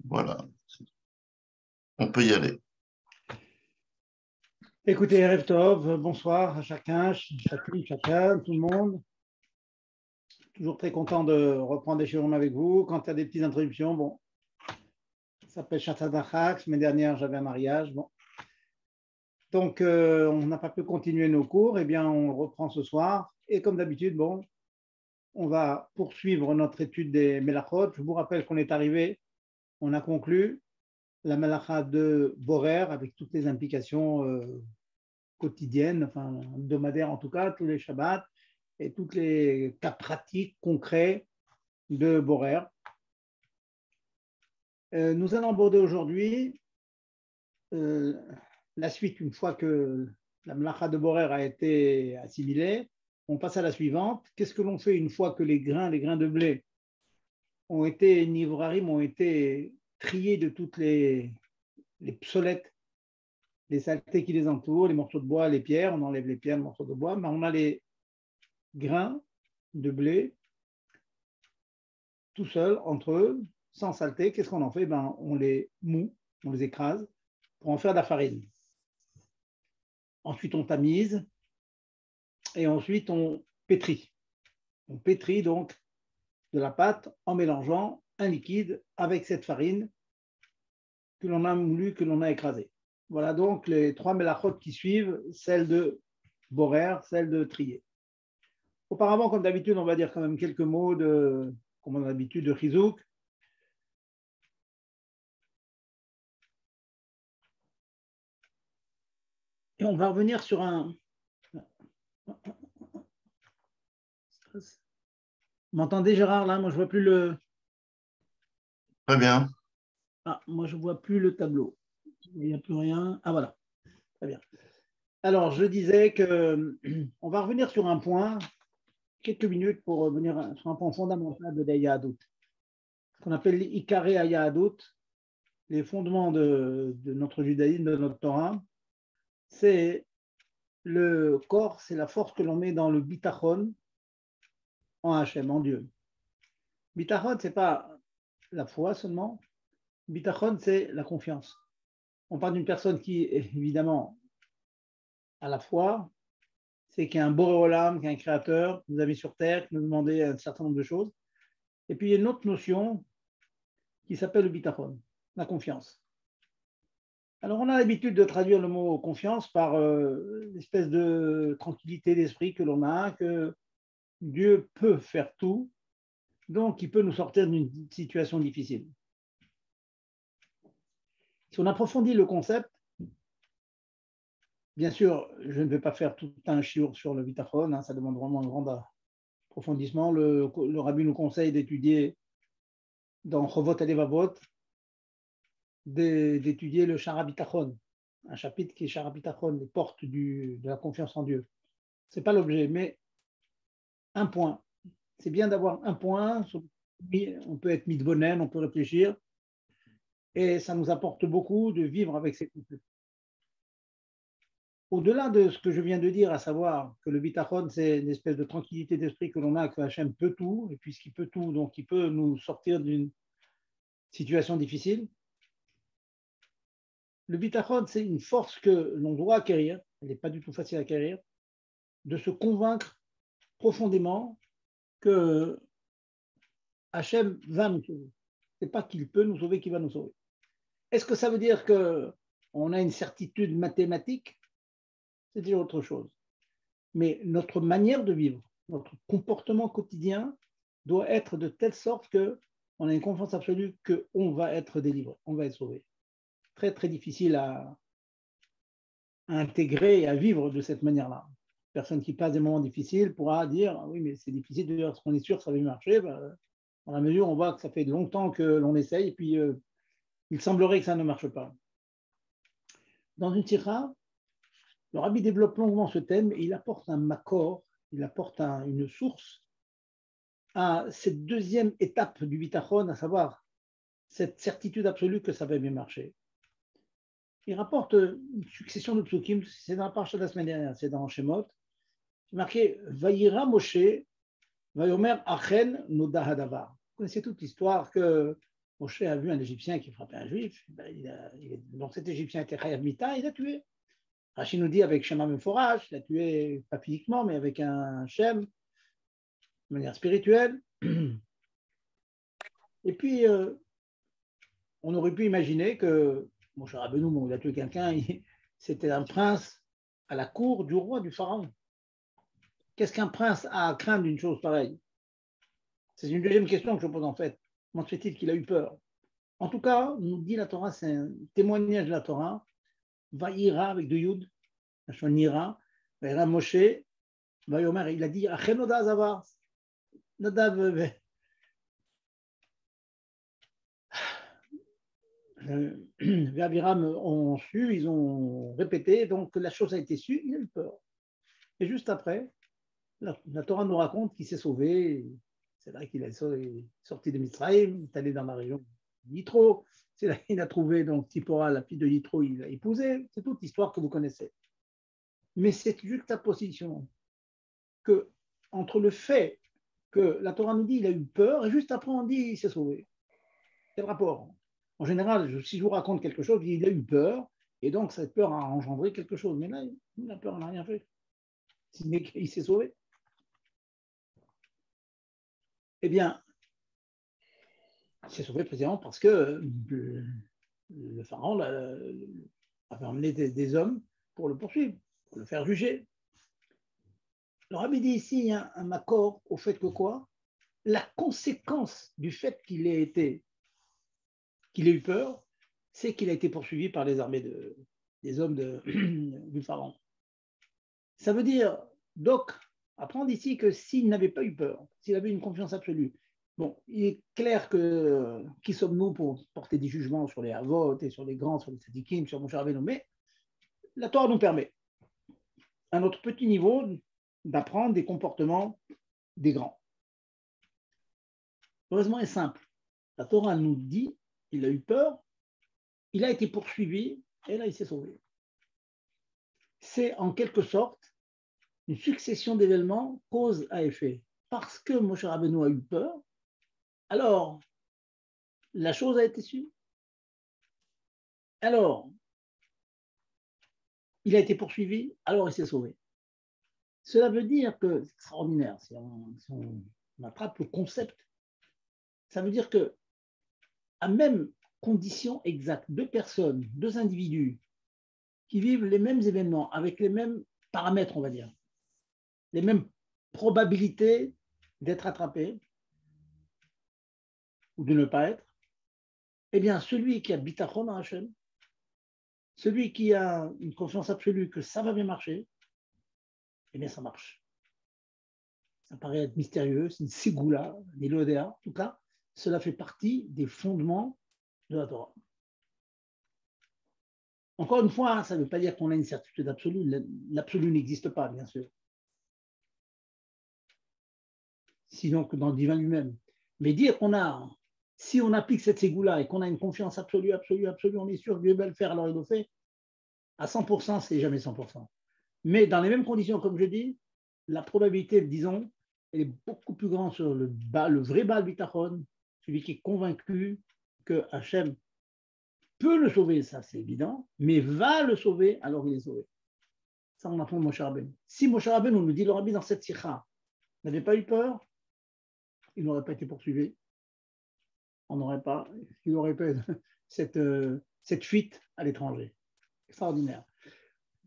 Voilà, on peut y aller. Écoutez, Erev Tov, bonsoir à chacun, chacune, chacun, tout le monde. Toujours très content de reprendre des shiurim avec vous. Quand il y a des petites introductions, bon, ça s'appelle Shatadachak. Semaine dernière, j'avais un mariage. Bon. Donc, on n'a pas pu continuer nos cours. Eh bien, on reprend ce soir. Et comme d'habitude, bon, on va poursuivre notre étude des Melachot. Je vous rappelle qu'on est arrivé, on a conclu la Melacha de Borer avec toutes les implications quotidiennes, enfin hebdomadaires en tout cas, tous les Shabbats et tous les cas pratiques, concrets de Borer. Nous allons aborder aujourd'hui la suite. Une fois que la Melacha de Borer a été assimilée, on passe à la suivante. Qu'est-ce que l'on fait une fois que les grains de blé ont été nivrarim, ont été triés de toutes les psolettes, les saletés qui les entourent, les morceaux de bois, les pierres, on enlève les pierres, les morceaux de bois, mais on a les grains de blé tout seuls, entre eux, sans saleté. Qu'est-ce qu'on en fait? On les moue, on les écrase pour en faire de la farine. Ensuite, on tamise et ensuite, on pétrit. On pétrit donc de la pâte en mélangeant un liquide avec cette farine que l'on a moulu, que l'on a écrasée. Voilà donc les trois mélachot qui suivent, celle de Borer, celle de trier. Auparavant, comme d'habitude, on va dire quand même quelques mots de, comme on a l'habitude, de Chizouk. Et on va revenir sur un... Vous m'entendez, Gérard, là? Moi, je ne vois plus le... Très bien. Ah, moi, je ne vois plus le tableau. Il n'y a plus rien. Ah, voilà. Très bien. Alors, je disais qu'on va revenir sur un point, quelques minutes pour revenir sur un point fondamental de la Yahadut, qu'on appelle l'Ikaré Yahadut, les fondements de notre judaïsme, de notre Torah. C'est le corps, c'est la force que l'on met dans le bitachon en Hachem, en Dieu. Bitachon, ce n'est pas la foi seulement. Bitachon, c'est la confiance. On parle d'une personne qui, évidemment, a la foi, c'est qu'il y a un Boré Olam, qu'il y a un créateur, qui nous a mis sur terre, qui nous demandait un certain nombre de choses. Et puis, il y a une autre notion qui s'appelle le bitachon, la confiance. Alors, on a l'habitude de traduire le mot confiance par l'espèce de tranquillité d'esprit que l'on a, que Dieu peut faire tout, donc il peut nous sortir d'une situation difficile. Si on approfondit le concept, bien sûr, je ne vais pas faire tout un shiur sur le bitachon, hein, ça demande vraiment un grand approfondissement. Le rabbi nous conseille d'étudier dans Chovot Alevavot, d'étudier le Shara Bitachon, un chapitre qui est Shara Bitachon, les portes de la confiance en Dieu. Ce n'est pas l'objet, mais un point. C'est bien d'avoir un point. On peut être mitbonen, on peut réfléchir, et ça nous apporte beaucoup de vivre avec ces concepts. Au-delà de ce que je viens de dire, à savoir que le bitachon, c'est une espèce de tranquillité d'esprit que l'on a, que Hachem peut tout, et puisqu'il peut tout, donc il peut nous sortir d'une situation difficile. Le bitachon, c'est une force que l'on doit acquérir, elle n'est pas du tout facile à acquérir, de se convaincre profondément que Hachem va nous sauver. Ce n'est pas qu'il peut nous sauver, qu'il va nous sauver. Est-ce que ça veut dire qu'on a une certitude mathématique? C'est déjà autre chose. Mais notre manière de vivre, notre comportement quotidien doit être de telle sorte qu'on a une confiance absolue qu'on va être délivré, on va être sauvé. Très, très difficile à intégrer et à vivre de cette manière-là. Personne qui passe des moments difficiles pourra dire oui, mais c'est difficile de dire, est-ce qu'on est sûr que ça va marcher? Dans la mesure où on voit que ça fait longtemps que l'on essaye et puis il semblerait que ça ne marche pas. Dans une tira, le rabbi développe longuement ce thème et il apporte un makor, il apporte une source à cette deuxième étape du bitachon, à savoir cette certitude absolue que ça va bien marcher. Il rapporte une succession de psukim, c'est dans la parasha de la semaine dernière, c'est dans Shemot, c'est marqué Vayira Moshe, Vayomer Achen Noda Hadavar. Vous connaissez toute l'histoire que Moshe a vu un Égyptien qui frappait un Juif, donc cet Égyptien était Chayav Mita, il l'a tué. Rachid nous dit avec Shema Meforach, il l'a tué pas physiquement, mais avec un Shem, de manière spirituelle. Et puis, on aurait pu imaginer que Moshe Rabbeinu, bon, il a tué quelqu'un, c'était un prince à la cour du roi, du pharaon. Qu'est-ce qu'un prince a à craindre d'une chose pareille? C'est une deuxième question que je pose en fait. Comment se fait-il qu'il a eu peur? En tout cas, nous dit la Torah, c'est un témoignage de la Torah. Vaïra avec deux Yud, Nira, Vaïra Moshe, Vaïomer, il a dit Achenoda Zavar, Nadav, Abiram ont su, ils ont répété, donc la chose a été su, il a eu peur. Et juste après, la Torah nous raconte qu'il s'est sauvé. C'est vrai qu'il est sorti de Mitzrayim, il est allé dans la région de Yitro. C'est là qu'il a trouvé donc Tipora, la fille de Yitro, il l'a épousée. C'est toute l'histoire que vous connaissez. Mais c'est juste la position que entre le fait que la Torah nous dit il a eu peur et juste après on dit il s'est sauvé. C'est le rapport. En général, si je vous raconte quelque chose, il a eu peur et donc cette peur a engendré quelque chose. Mais là, la peur n'a rien fait. Il s'est sauvé. Eh bien, il s'est sauvé précisément parce que le pharaon avait emmené des hommes pour le poursuivre, pour le faire juger. Le rabbi dit ici, il y a un accord au fait que quoi? La conséquence du fait qu'il ait eu peur, c'est qu'il a été poursuivi par les armées des hommes du pharaon. Ça veut dire, donc, apprendre ici que s'il n'avait pas eu peur, s'il avait une confiance absolue, bon, il est clair que qui sommes-nous pour porter des jugements sur les Havot et sur les grands, sur les Tzadikim, sur Moshe Rabbeinu, mais la Torah nous permet, à notre petit niveau, d'apprendre des comportements des grands. Le raisonnement est simple. La Torah nous dit, il a eu peur, il a été poursuivi, et là, il s'est sauvé. C'est en quelque sorte une succession d'événements cause à effet. Parce que Moshe Rabbeinu a eu peur, alors la chose a été su. Alors, il a été poursuivi, alors il s'est sauvé. Cela veut dire que, c'est extraordinaire, si on attrape le concept, ça veut dire que, à même conditions exactes, deux personnes, deux individus qui vivent les mêmes événements avec les mêmes paramètres, on va dire, les mêmes probabilités d'être attrapés ou de ne pas être, eh bien, celui qui a bitachon en Hachem, celui qui a une confiance absolue que ça va bien marcher, eh bien, ça marche. Ça paraît être mystérieux, c'est une sigoula, des lodéa, en tout cas, cela fait partie des fondements de la Torah. Encore une fois, ça ne veut pas dire qu'on a une certitude absolue. L'absolu n'existe pas, bien sûr. Sinon que dans le divin lui-même. Mais dire qu'on a, si on applique cette ségoula et qu'on a une confiance absolue, on est sûr que Dieu va le faire, alors il le fait, à 100%, c'est jamais 100%. Mais dans les mêmes conditions, comme je dis, la probabilité, disons, elle est beaucoup plus grande sur le vrai Baal Bitachon, celui qui est convaincu que Hachem peut le sauver, ça c'est évident, mais va le sauver, alors il est sauvé. Ça, on apprend Moshe Rabbeinu. Si Moshe Rabbeinu, on nous dit le rabbi dans cette sikha, n'avait pas eu peur, il n'aurait pas été poursuivi. Il n'aurait pas cette fuite à l'étranger. Extraordinaire.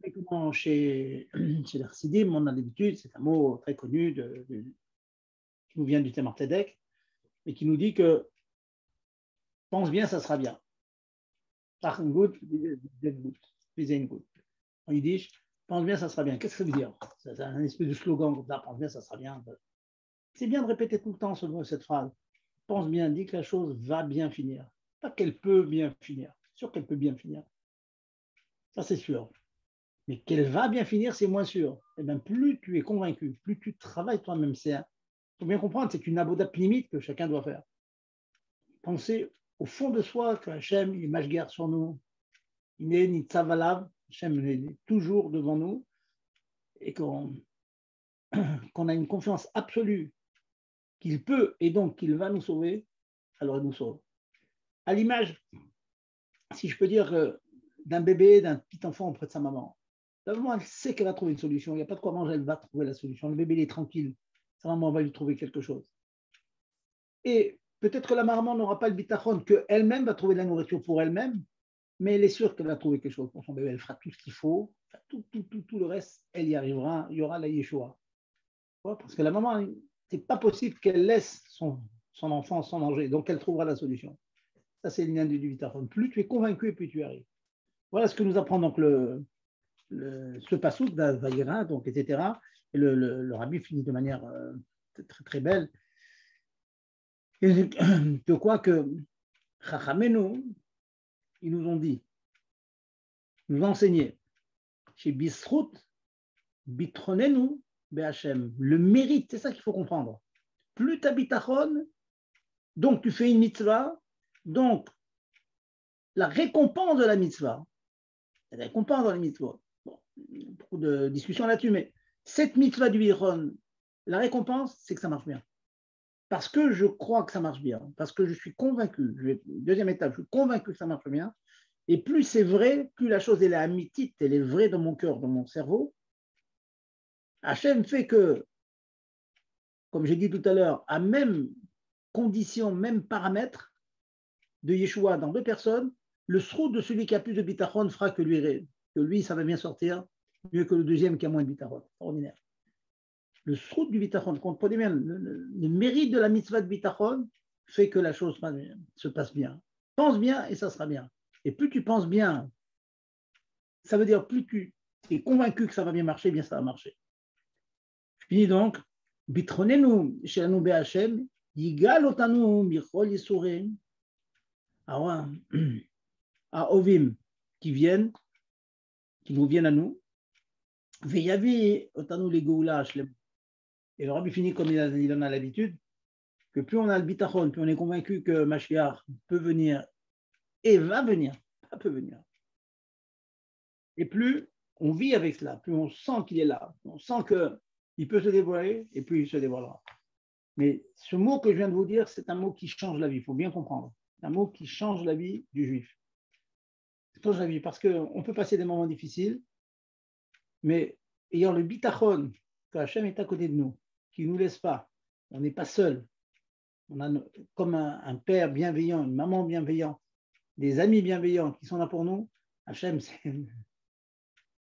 Et comment chez les Chassidim, on a l'habitude, c'est un mot très connu qui nous vient du Tzemar Tzedek, et qui nous dit que pense bien, ça sera bien. En yiddish, pense bien, ça sera bien. Qu'est-ce que ça veut dire? C'est un espèce de slogan comme ça, pense bien, ça sera bien. C'est bien de répéter tout le temps cette phrase. Pense bien, dis que la chose va bien finir. Pas qu'elle peut bien finir. Sûr qu'elle peut bien finir. Ça, c'est sûr. Mais qu'elle va bien finir, c'est moins sûr. Et bien, plus tu es convaincu, plus tu travailles toi-même, il faut bien comprendre, c'est une aboda limite que chacun doit faire. Penser au fond de soi que Hachem, il est mashguer sur nous. Il n'est ni tzavalav, Hachem est toujours devant nous et qu'on a une confiance absolue qu'il peut et donc qu'il va nous sauver, alors il nous sauve. À l'image, si je peux dire, d'un bébé, d'un petit enfant auprès de sa maman. La maman, elle sait qu'elle va trouver une solution. Il n'y a pas de quoi manger, elle va trouver la solution. Le bébé, il est tranquille. Sa maman va lui trouver quelque chose. Et peut-être que la maman n'aura pas le bitachon qu'elle-même va trouver de la nourriture pour elle-même, mais elle est sûre qu'elle va trouver quelque chose pour son bébé. Elle fera tout ce qu'il faut, tout le reste, elle y arrivera. Il y aura la Yeshua. Parce que la maman, c'est pas possible qu'elle laisse son enfant sans manger. Donc, elle trouvera la solution. Ça, c'est le lien du bitachon. Plus tu es convaincu, plus tu arrives. Voilà ce que nous apprend donc ce passouk d'Avaïra, donc, etc. Et le rabbi finit de manière très, très belle. Et de quoi que Chachamenu, ils nous ont dit, nous enseigner, chez Bisrout, Bitronenu, BHM, le mérite, c'est ça qu'il faut comprendre. Plus tu as bitachon, donc tu fais une mitzvah, donc la récompense de la mitzvah, la récompense dans les mitzvahs, bon, beaucoup de discussions là-dessus, mais cette mitzvah du bitachon, la récompense, c'est que ça marche bien. Parce que je crois que ça marche bien, parce que je suis convaincu, deuxième étape, je suis convaincu que ça marche bien, et plus c'est vrai, plus la chose elle est amitite, elle est vraie dans mon cœur, dans mon cerveau. Hachem fait que, comme j'ai dit tout à l'heure, à même condition, même paramètre de Yeshua dans deux personnes, le sroud de celui qui a plus de bitachon fera que lui, ça va bien sortir, mieux que le deuxième qui a moins de bitachon. Ordinaire. Le sroud du bitachon, comprenez bien, le mérite de la mitzvah de bitachon fait que la chose se passe bien. Pense bien et ça sera bien. Et plus tu penses bien, ça veut dire plus tu es convaincu que ça va bien marcher, bien ça va marcher. Je finis donc. Bitronenu shelanu be'Hashem, yigal otanu michol yisurim. À Ovim qui nous viennent à nous. Veyavi otanu le geoula shlem. Et le rabbi finit comme il en a l'habitude, que plus on a le bitachon, plus on est convaincu que Mashiach peut venir et va venir, pas peut venir. Et plus on vit avec cela, plus on sent qu'il est là, on sent qu'il peut se dévoiler et plus il se dévoilera. Mais ce mot que je viens de vous dire, c'est un mot qui change la vie, il faut bien comprendre. C'est un mot qui change la vie du juif. Ça change la vie parce qu'on peut passer des moments difficiles, mais ayant le bitachon, que Hachem est à côté de nous, qui ne nous laisse pas, on n'est pas seul. On a comme un père bienveillant, une maman bienveillante, des amis bienveillants qui sont là pour nous. Hachem, c'est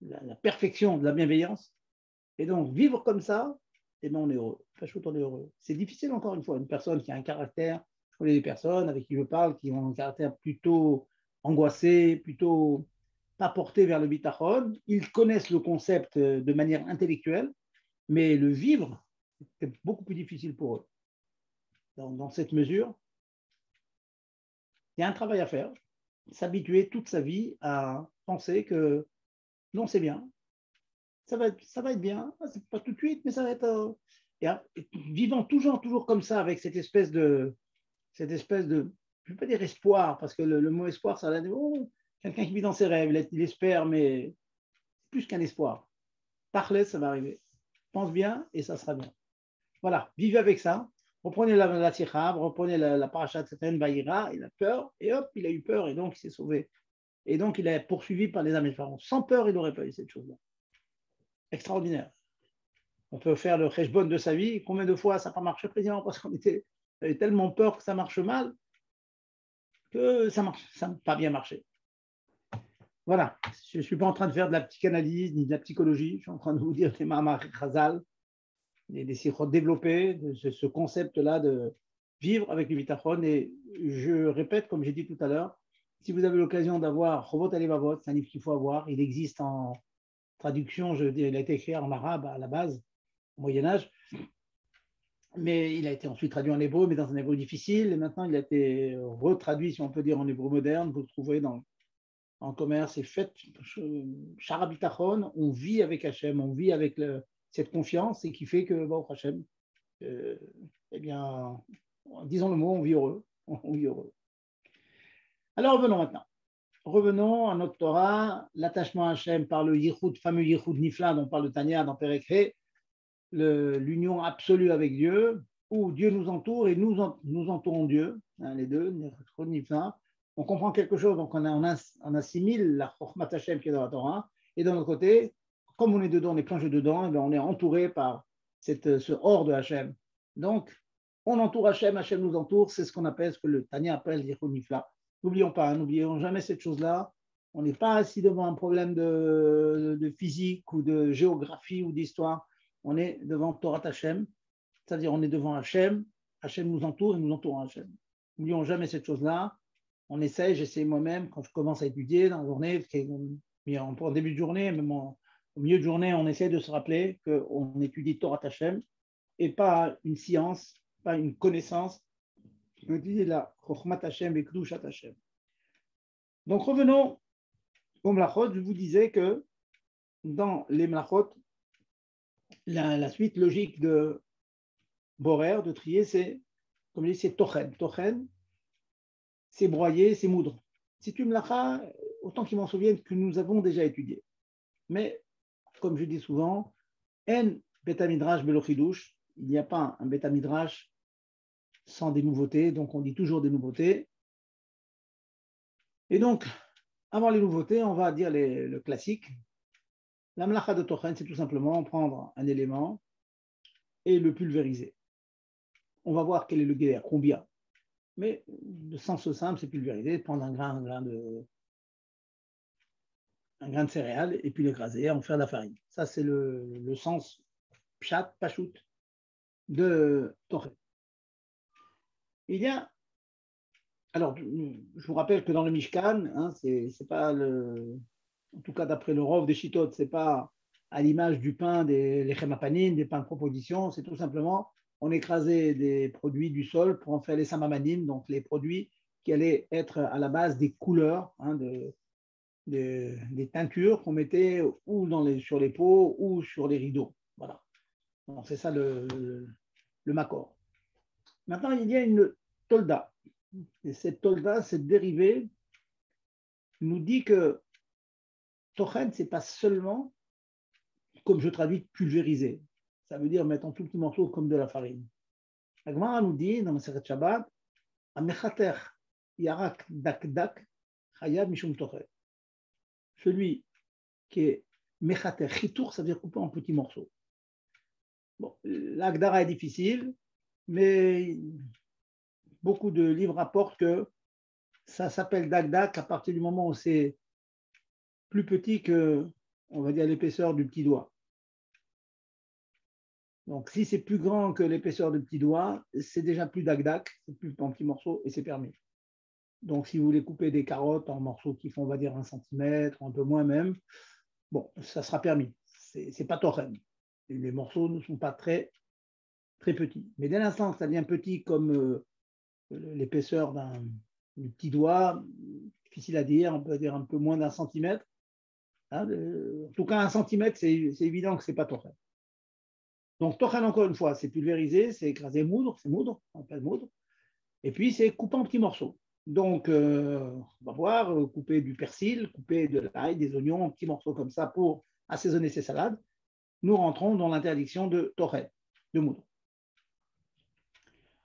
la perfection de la bienveillance. Et donc, vivre comme ça, eh bien, on est heureux. On est heureux. C'est difficile, encore une fois, une personne qui a un caractère, je connais des personnes avec qui je parle qui ont un caractère plutôt angoissé, plutôt pas porté vers le bitachon. Ils connaissent le concept de manière intellectuelle, mais le vivre, c'est beaucoup plus difficile pour eux. Dans cette mesure, il y a un travail à faire, s'habituer toute sa vie à penser que non, c'est bien, ça va être bien, c'est pas tout de suite, mais ça va être... Et vivant toujours comme ça, avec cette espèce de, je ne veux pas dire espoir, parce que le mot espoir, ça a quelqu'un qui vit dans ses rêves, il espère, mais c'est plus qu'un espoir. Parler, ça va arriver. Pense bien et ça sera bien. Voilà, vivez avec ça. Reprenez la Sichab, reprenez la paracha de Satan Vaïra, il a peur, et hop, il a eu peur, et donc il s'est sauvé. Et donc il est poursuivi par les Amépharaons. Sans peur, il n'aurait pas eu cette chose-là. Extraordinaire. On peut faire le cheshbon de sa vie. Combien de fois ça n'a pas marché, président, parce qu'on avait tellement peur que ça marche mal, que ça n'a pas bien marché. Voilà. Je ne suis pas en train de faire de la psychanalyse ni de la psychologie. Je suis en train de vous dire des Mahamar Chazal, des sikhot développés, de ce concept-là de vivre avec le bitachon. Et je répète, comme j'ai dit tout à l'heure, si vous avez l'occasion d'avoir Chovot Alevavot, c'est un livre qu'il faut avoir. Il existe en traduction, il a été écrit en arabe à la base, au Moyen-Âge, mais il a été ensuite traduit en hébreu, mais dans un hébreu difficile, et maintenant il a été retraduit, si on peut dire, en hébreu moderne. Vous le trouverez en commerce. Et faites Shara Bitachon, on vit avec Hachem, on vit avec cette confiance, et qui fait que, bon, Hachem, eh bien, disons le mot, on vit heureux. On vit heureux. Alors revenons maintenant. Revenons à notre Torah, l'attachement à Hachem par le Yichud, fameux Yichud Nifla dont parle le Tanya dans Perek He, l'union absolue avec Dieu, où Dieu nous entoure et nous entourons Dieu, hein, les deux, Yichud Nifla, on comprend quelque chose, donc on assimile la Chokhmat Hashem qui est dans la Torah, et de l'autre côté, comme on est dedans, on est plongé dedans, et bien on est entouré par ce hors de Hashem. Donc, on entoure Hashem, Hashem nous entoure, c'est ce qu'on appelle, ce que le Tanya appelle l'Ichud Nifla. N'oublions pas, n'oublions jamais cette chose-là. On n'est pas assis devant un problème de physique ou de géographie ou d'histoire. On est devant Torah Hashem, c'est-à-dire on est devant Hashem, Hashem nous entoure et nous entourons Hashem. N'oublions jamais cette chose-là. On essaye, j'essaie moi-même, quand je commence à étudier dans la journée, en début de journée, même au milieu de journée, on essaie de se rappeler qu'on étudie Torah Hashem et pas une science, pas une connaissance. On étudie la Chokhmat Hashem et Kedushat Hashem. Donc revenons aux Mlachot. Je vous disais que dans les Mlachot, la suite logique de Borer, de trier, c'est, comme je dis, c'est Tochen. Tochen, c'est broyer, c'est moudre. C'est une mlacha, autant qu'ils m'en souviennent, que nous avons déjà étudié. Mais, comme je dis souvent, en betamidrash belochidush, il n'y a pas un betamidrash sans des nouveautés, donc on dit toujours des nouveautés. Et donc, avant les nouveautés, on va dire le classique. La mlacha de Tochen, c'est tout simplement prendre un élément et le pulvériser. On va voir quel est le guérir, combien. Mais le sens simple, c'est pulvériser, prendre un grain de céréales et puis l'écraser, en faire de la farine. Ça, c'est le sens pshat, pachout de Tochen. Il y a, alors, je vous rappelle que dans le Mishkan, hein, c'est pas en tout cas d'après le Rov des Chitotes, c'est pas à l'image du pain des lechem apanim, des pains de proposition, c'est tout simplement on écrasait des produits du sol pour en faire les samamanim, donc les produits qui allaient être à la base des couleurs, hein, des teintures qu'on mettait ou sur les peaux ou sur les rideaux. Voilà. Donc c'est ça le makor. Maintenant, il y a une tolda. Et cette tolda, cette dérivée, nous dit que Tochen, ce n'est pas seulement, comme je traduis, pulvériser. Ça veut dire mettre en tout petit morceau comme de la farine. La Gemara nous dit dans le Masechet Shabbat, Amechater yarak dak dak chayab mishum Tochen. Celui qui est mechater chitour, ça veut dire couper en petits morceaux. Bon, l'agdara est difficile, mais beaucoup de livres rapportent que ça s'appelle dak-dak à partir du moment où c'est plus petit que, on va dire, l'épaisseur du petit doigt. Donc, si c'est plus grand que l'épaisseur du petit doigt, c'est déjà plus dak-dak, c'est plus en petits morceaux et c'est permis. Donc, si vous voulez couper des carottes en morceaux qui font, on va dire, 1 centimètre, un peu moins même, bon, ça sera permis. C'est pas Tochen. Les morceaux ne sont pas très, très petits. Mais dès l'instant que ça devient petit comme l'épaisseur du petit doigt, difficile à dire, on peut dire un peu moins d'1 centimètre. Hein, en tout cas, 1 centimètre, c'est évident que ce n'est pas Tochen. Donc, Tochen, encore une fois, c'est pulvérisé, c'est écrasé moudre, c'est moudre, on appelle moudre. Et puis, c'est coupé en petits morceaux. Donc, on va voir, couper du persil, couper de l'ail, des oignons en petits morceaux comme ça pour assaisonner ces salades. Nous rentrons dans l'interdiction de Tochen, de moudre.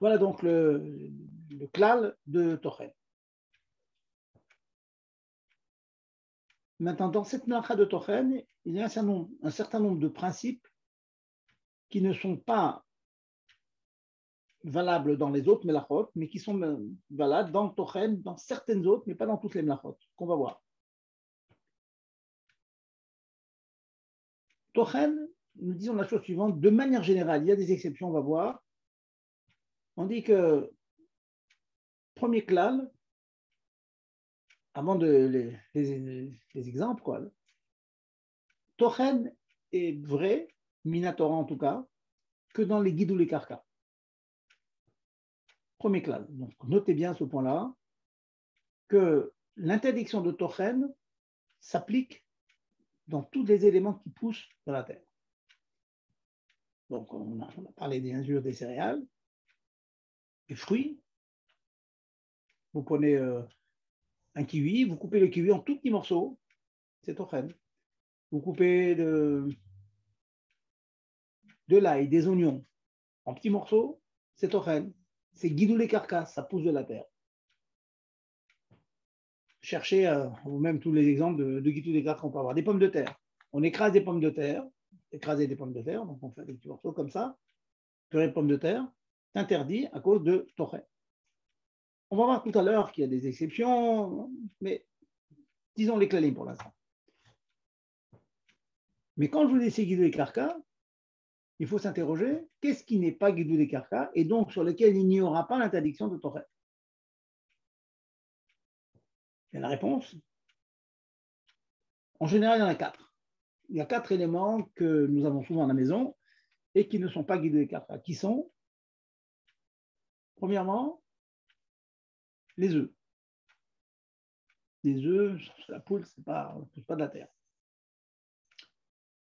Voilà donc le klal de Tochen. Maintenant, dans cette melacha de Tochen, il y a un certain nombre de principes qui ne sont pas valables dans les autres melachot, mais qui sont valables dans Tochen, dans certaines autres, mais pas dans toutes les melachot, qu'on va voir. Tochen, nous disons la chose suivante, de manière générale, il y a des exceptions, on va voir. On dit que, premier klal, avant les exemples, quoi, Tochen est vrai, Minatora en tout cas, que dans les guides ou les karkas. Premier klal. Donc, notez bien ce point-là, que l'interdiction de Tochen s'applique dans tous les éléments qui poussent dans la terre. Donc, on a parlé des injures des céréales, des fruits. Vous prenez un kiwi, vous coupez le kiwi en tout petits morceaux, c'est Tochen. Vous coupez de l'ail, des oignons en petits morceaux, c'est Tochen. C'est guidou les carcasses, ça pousse de la terre. cherchez, ou même tous les exemples de Guitou des Cartes qu'on peut avoir. Des pommes de terre. On écrase des pommes de terre, écraser des pommes de terre, donc on fait des petits morceaux comme ça, purée de pommes de terre, c'est interdit à cause de Torah. On va voir tout à l'heure qu'il y a des exceptions, mais disons les clalims pour l'instant. Mais quand je vous dis c'est Guidou des Carcas, il faut s'interroger qu'est-ce qui n'est pas Guidou des Carcas et donc sur lequel il n'y aura pas l'interdiction de Torah. Et la réponse, en général, il y en a 4. Il y a 4 éléments que nous avons souvent à la maison et qui ne sont pas Guidou des Carcas, qui sont, premièrement, les œufs. Les œufs, la poule, c'est pas de la terre.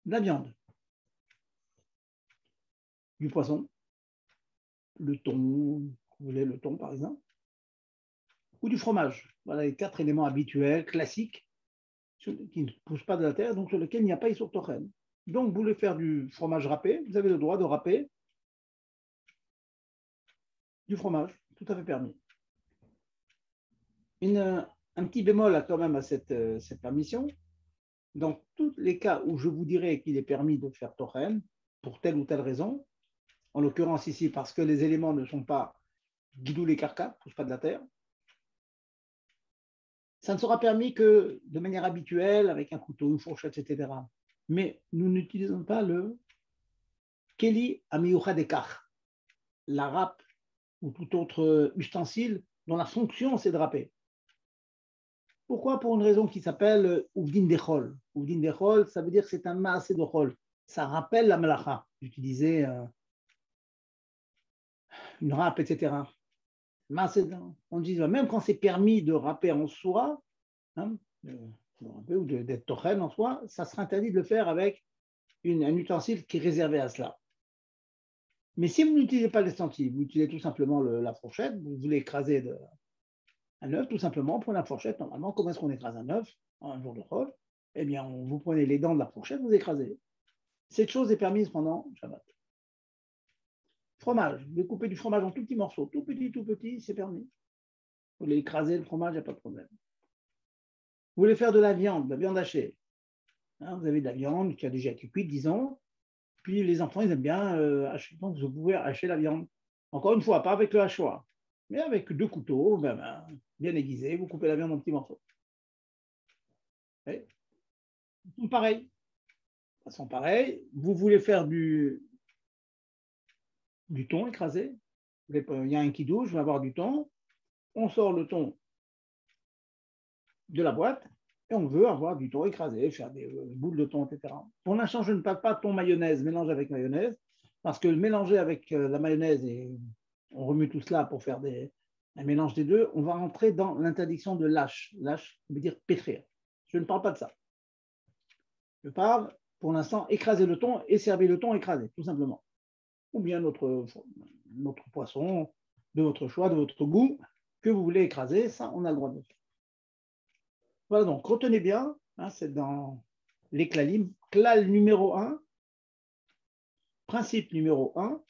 De la viande, du poisson, le thon, vous voulez le thon par exemple, ou du fromage. Voilà les 4 éléments habituels, classiques, qui ne poussent pas de la terre, donc sur lesquels il n'y a pas Issour Tochen. Donc, vous voulez faire du fromage râpé, vous avez le droit de râper du fromage, tout à fait permis. Un petit bémol quand même à cette permission. Dans tous les cas où je vous dirais qu'il est permis de faire Tochen, pour telle ou telle raison, en l'occurrence ici parce que les éléments ne sont pas guidou les carcas, ne poussent pas de la terre, ça ne sera permis que de manière habituelle, avec un couteau, une fourchette, etc. Mais nous n'utilisons pas le keli amiyuchadekar, la râpe ou tout autre ustensile dont la fonction c'est de râper. Pourquoi? Pour une raison qui s'appelle Uvdin Dechol. Uvdin Dechol, ça veut dire que c'est un maasé de chol. Ça rappelle la malacha, d'utiliser une râpe, etc. On dit même quand c'est permis de râper en soi, hein, ou d'être tochen en soi, ça sera interdit de le faire avec un ustensile qui est réservé à cela. Mais si vous n'utilisez pas l'ustensile, vous utilisez tout simplement la fourchette, vous voulez écraser un œuf, tout simplement, prenez la fourchette. Normalement, comment est-ce qu'on écrase un œuf un jour de chol? Eh bien, vous prenez les dents de la fourchette, vous écrasez. Cette chose est permise pendant Shabbat. Fromage, vous coupez du fromage en tout petits morceaux, tout petit, c'est permis. Vous voulez écraser le fromage, il n'y a pas de problème. Vous voulez faire de la viande hachée. Hein, vous avez de la viande qui a déjà été cuite, disons. Puis les enfants, ils aiment bien hacher. Donc, vous pouvez hacher la viande. Encore une fois, pas avec le hachoir, mais avec 2 couteaux, bien aiguisés, vous coupez la viande en petits morceaux. Pareil. Façon pareil, vous voulez faire du thon écrasé. Il y a un kidouche, je vais avoir du thon. On sort le thon de la boîte et on veut avoir du thon écrasé, faire des boules de thon, etc. Pour l'instant, je ne parle pas de thon mayonnaise, mélange avec mayonnaise, parce que mélanger avec la mayonnaise et on remue tout cela pour faire un mélange des deux, on va rentrer dans l'interdiction de lâche. Lâche veut dire pétrir. Je ne parle pas de ça. Je parle, pour l'instant, écraser le thon et servir le thon écrasé, tout simplement. Ou bien notre poisson de votre choix, de votre goût, que vous voulez écraser, ça, on a le droit de le faire. Voilà, donc retenez bien, hein, c'est dans les clalim. Clal numéro 1, principe numéro 1,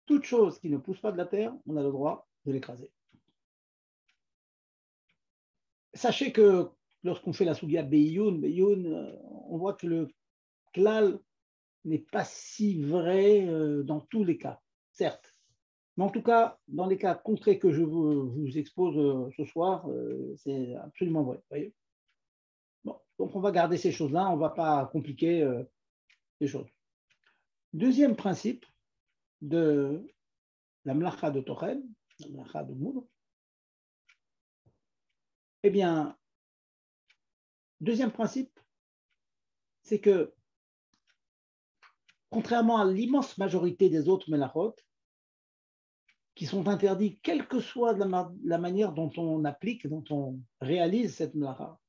toute chose qui ne pousse pas de la terre, on a le droit de l'écraser. Sachez que lorsqu'on fait la sougia Beyoun, on voit que le klal n'est pas si vrai dans tous les cas, certes. Mais en tout cas, dans les cas concrets que je vous expose ce soir, c'est absolument vrai. Voyez, bon, donc on va garder ces choses-là, on ne va pas compliquer les choses. Deuxième principe de la mlacha de Tochen, la mlacha de Moudre, eh bien, deuxième principe, c'est que, contrairement à l'immense majorité des autres melachot, qui sont interdits, quelle que soit la manière dont on applique, dont on réalise cette mlacha.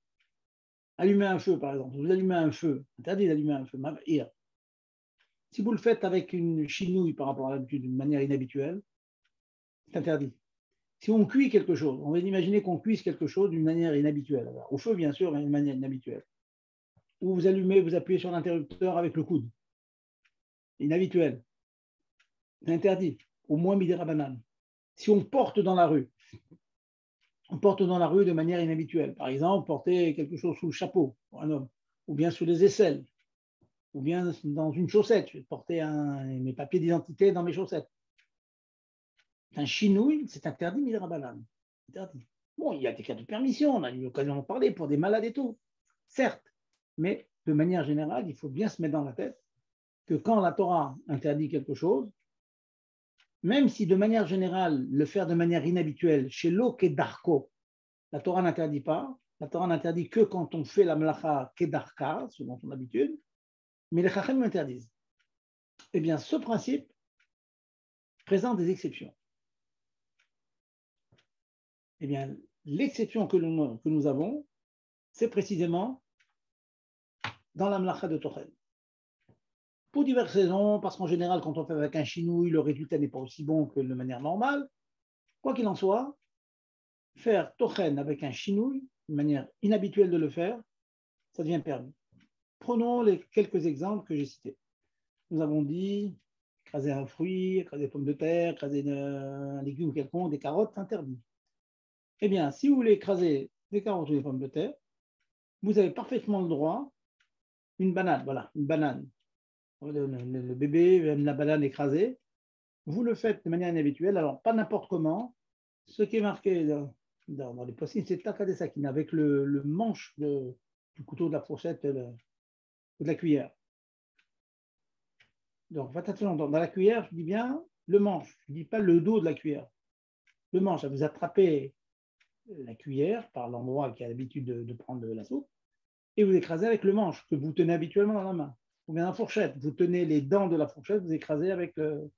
Allumer un feu, par exemple. Vous allumez un feu, interdit d'allumer un feu. Si vous le faites avec une chinouille par rapport à l'habitude, d'une manière inhabituelle, c'est interdit. Si on cuit quelque chose, on va imaginer qu'on cuise quelque chose d'une manière inhabituelle. Alors, au feu, bien sûr, mais d'une manière inhabituelle. Ou vous allumez, vous appuyez sur l'interrupteur avec le coude. Inhabituel. C'est interdit. Au moins midera banane. Si on porte dans la rue, on porte dans la rue de manière inhabituelle. Par exemple, porter quelque chose sous le chapeau pour un homme, ou bien sous les aisselles, ou bien dans une chaussette. Je vais porter mes papiers d'identité dans mes chaussettes. Un chinouille, c'est interdit, midrabanan. Interdit. Bon, il y a des cas de permission, on a eu l'occasion d'en parler pour des malades et tout, certes, mais de manière générale, il faut bien se mettre dans la tête que quand la Torah interdit quelque chose, même si de manière générale, le faire de manière inhabituelle, chez l'Okedarko, la Torah n'interdit pas, la Torah n'interdit que quand on fait la melacha kedarka, selon son habitude, mais les chachem l'interdisent. Eh bien, ce principe présente des exceptions. Eh bien, l'exception que nous avons, c'est précisément dans la melacha de Tochen. Pour diverses raisons, parce qu'en général, quand on fait avec un chinouille, le résultat n'est pas aussi bon que de manière normale. Quoi qu'il en soit, faire Tochen avec un chinouille, une manière inhabituelle de le faire, ça devient permis. Prenons les quelques exemples que j'ai cités. Nous avons dit écraser un fruit, écraser des pommes de terre, écraser un légume quelconque, des carottes, interdit. Eh bien, si vous voulez écraser des carottes ou des pommes de terre, vous avez parfaitement le droit, une banane, voilà, une banane. Le bébé aime la banane écrasée. Vous le faites de manière inhabituelle, alors pas n'importe comment. Ce qui est marqué dans les possibles, c'est Takadesakine, avec le manche du couteau, de la fourchette ou de la cuillère. Donc, faites attention, dans la cuillère, je dis bien le manche, je ne dis pas le dos de la cuillère. Le manche, vous attrapez la cuillère par l'endroit qui a l'habitude de prendre la soupe et vous écrasez avec le manche que vous tenez habituellement dans la main. Ou bien la fourchette, vous tenez les dents de la fourchette, vous écrasez avec le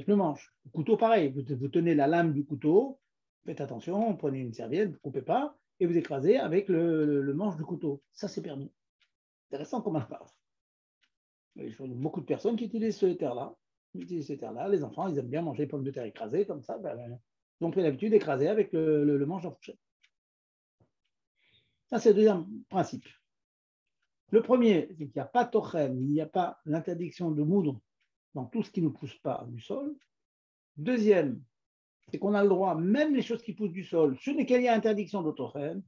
manche. Le couteau, pareil, vous tenez la lame du couteau, faites attention, prenez une serviette, ne coupez pas, et vous écrasez avec le manche du couteau. Ça, c'est permis. Intéressant comme on parle. Il y a beaucoup de personnes qui utilisent ce terre-là. Les enfants, ils aiment bien manger les pommes de terre écrasées, comme ça. Ils ont pris l'habitude d'écraser avec le manche de la fourchette. Ça, c'est le deuxième principe. Le premier, c'est qu'il n'y a pas tochen, il n'y a pas l'interdiction de moudre dans tout ce qui ne pousse pas du sol. Deuxième, c'est qu'on a le droit, même les choses qui poussent du sol, sur lesquelles il y a interdiction de tochen,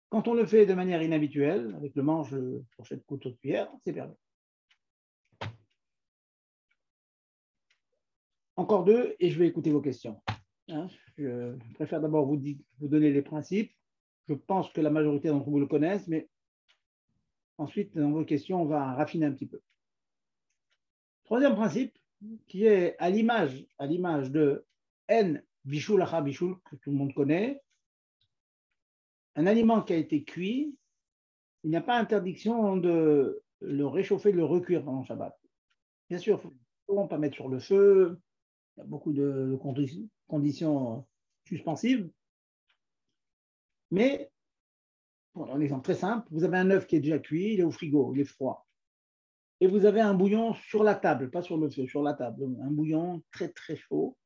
quand on le fait de manière inhabituelle, avec le manche de fourchette, couteau, de cuillère, c'est permis. Encore deux, et je vais écouter vos questions. Je préfère d'abord vous donner les principes. Je pense que la majorité d'entre vous le connaissent, mais ensuite, dans vos questions, on va raffiner un petit peu. Troisième principe, qui est à l'image de N bichoul acha bichoul, que tout le monde connaît. Un aliment qui a été cuit, il n'y a pas interdiction de le réchauffer, de le recuire pendant le Shabbat. Bien sûr, il ne faut pas mettre sur le feu. Il y a beaucoup de conditions suspensives. Mais, pour un exemple très simple, vous avez un œuf qui est déjà cuit, il est au frigo, il est froid. Et vous avez un bouillon sur la table, pas sur le feu, sur la table. Un bouillon très très chaud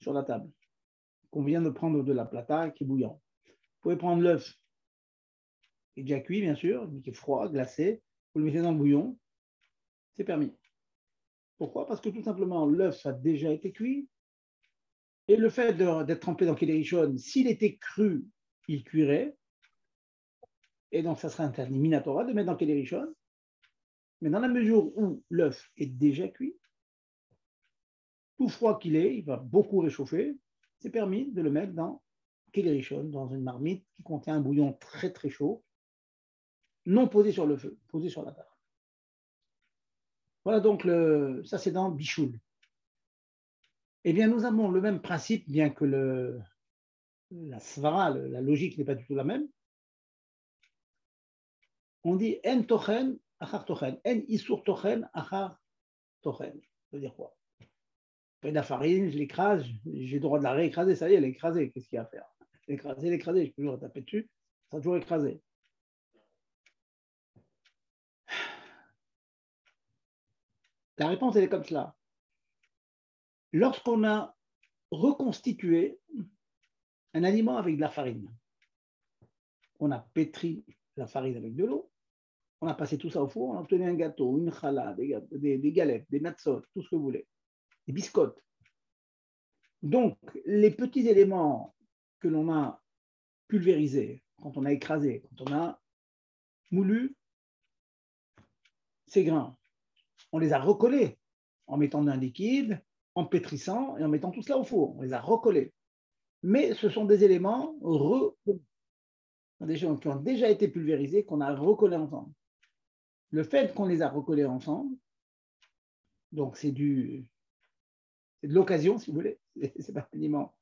sur la table, qu'on vient de prendre de la plata qui est bouillant. Vous pouvez prendre l'œuf qui est déjà cuit, bien sûr, mais qui est froid, glacé, vous le mettez dans le bouillon, c'est permis. Pourquoi? Parce que tout simplement, l'œuf a déjà été cuit, et le fait d'être trempé dans Keli Rishon, s'il était cru, il cuirait, et donc ça serait interdit minatora de mettre dans Keli Rishon. Mais dans la mesure où l'œuf est déjà cuit, tout froid qu'il est, il va beaucoup réchauffer, c'est permis de le mettre dans Keli Rishon, dans une marmite qui contient un bouillon très très chaud, non posé sur le feu, posé sur la table. Voilà donc, ça c'est dans Bichoul. Eh bien, nous avons le même principe, bien que la svara, la logique n'est pas du tout la même. On dit en tochen achar tochen, en isur tochen achar tochen. Ça veut dire quoi? Je prends de la farine, je l'écrase, j'ai le droit de la réécraser, ça y est, elle est écrasée, qu'est-ce qu'il y a à faire? L'écraser, je peux toujours taper dessus, ça sera toujours écrasé. La réponse, elle est comme cela. Lorsqu'on a reconstitué un aliment avec de la farine, on a pétri la farine avec de l'eau, on a passé tout ça au four, on a obtenu un gâteau, une challah, des galettes, des natsot, tout ce que vous voulez, des biscottes. Donc, les petits éléments que l'on a pulvérisés, quand on a écrasé, quand on a moulu ces grains, on les a recollés en mettant un liquide, en pétrissant et en mettant tout cela au four. On les a recollés. Mais ce sont des éléments qui ont déjà été pulvérisés, qu'on a recollés ensemble. Le fait qu'on les a recollés ensemble, donc c'est de l'occasion, si vous voulez, c'est pas un aliment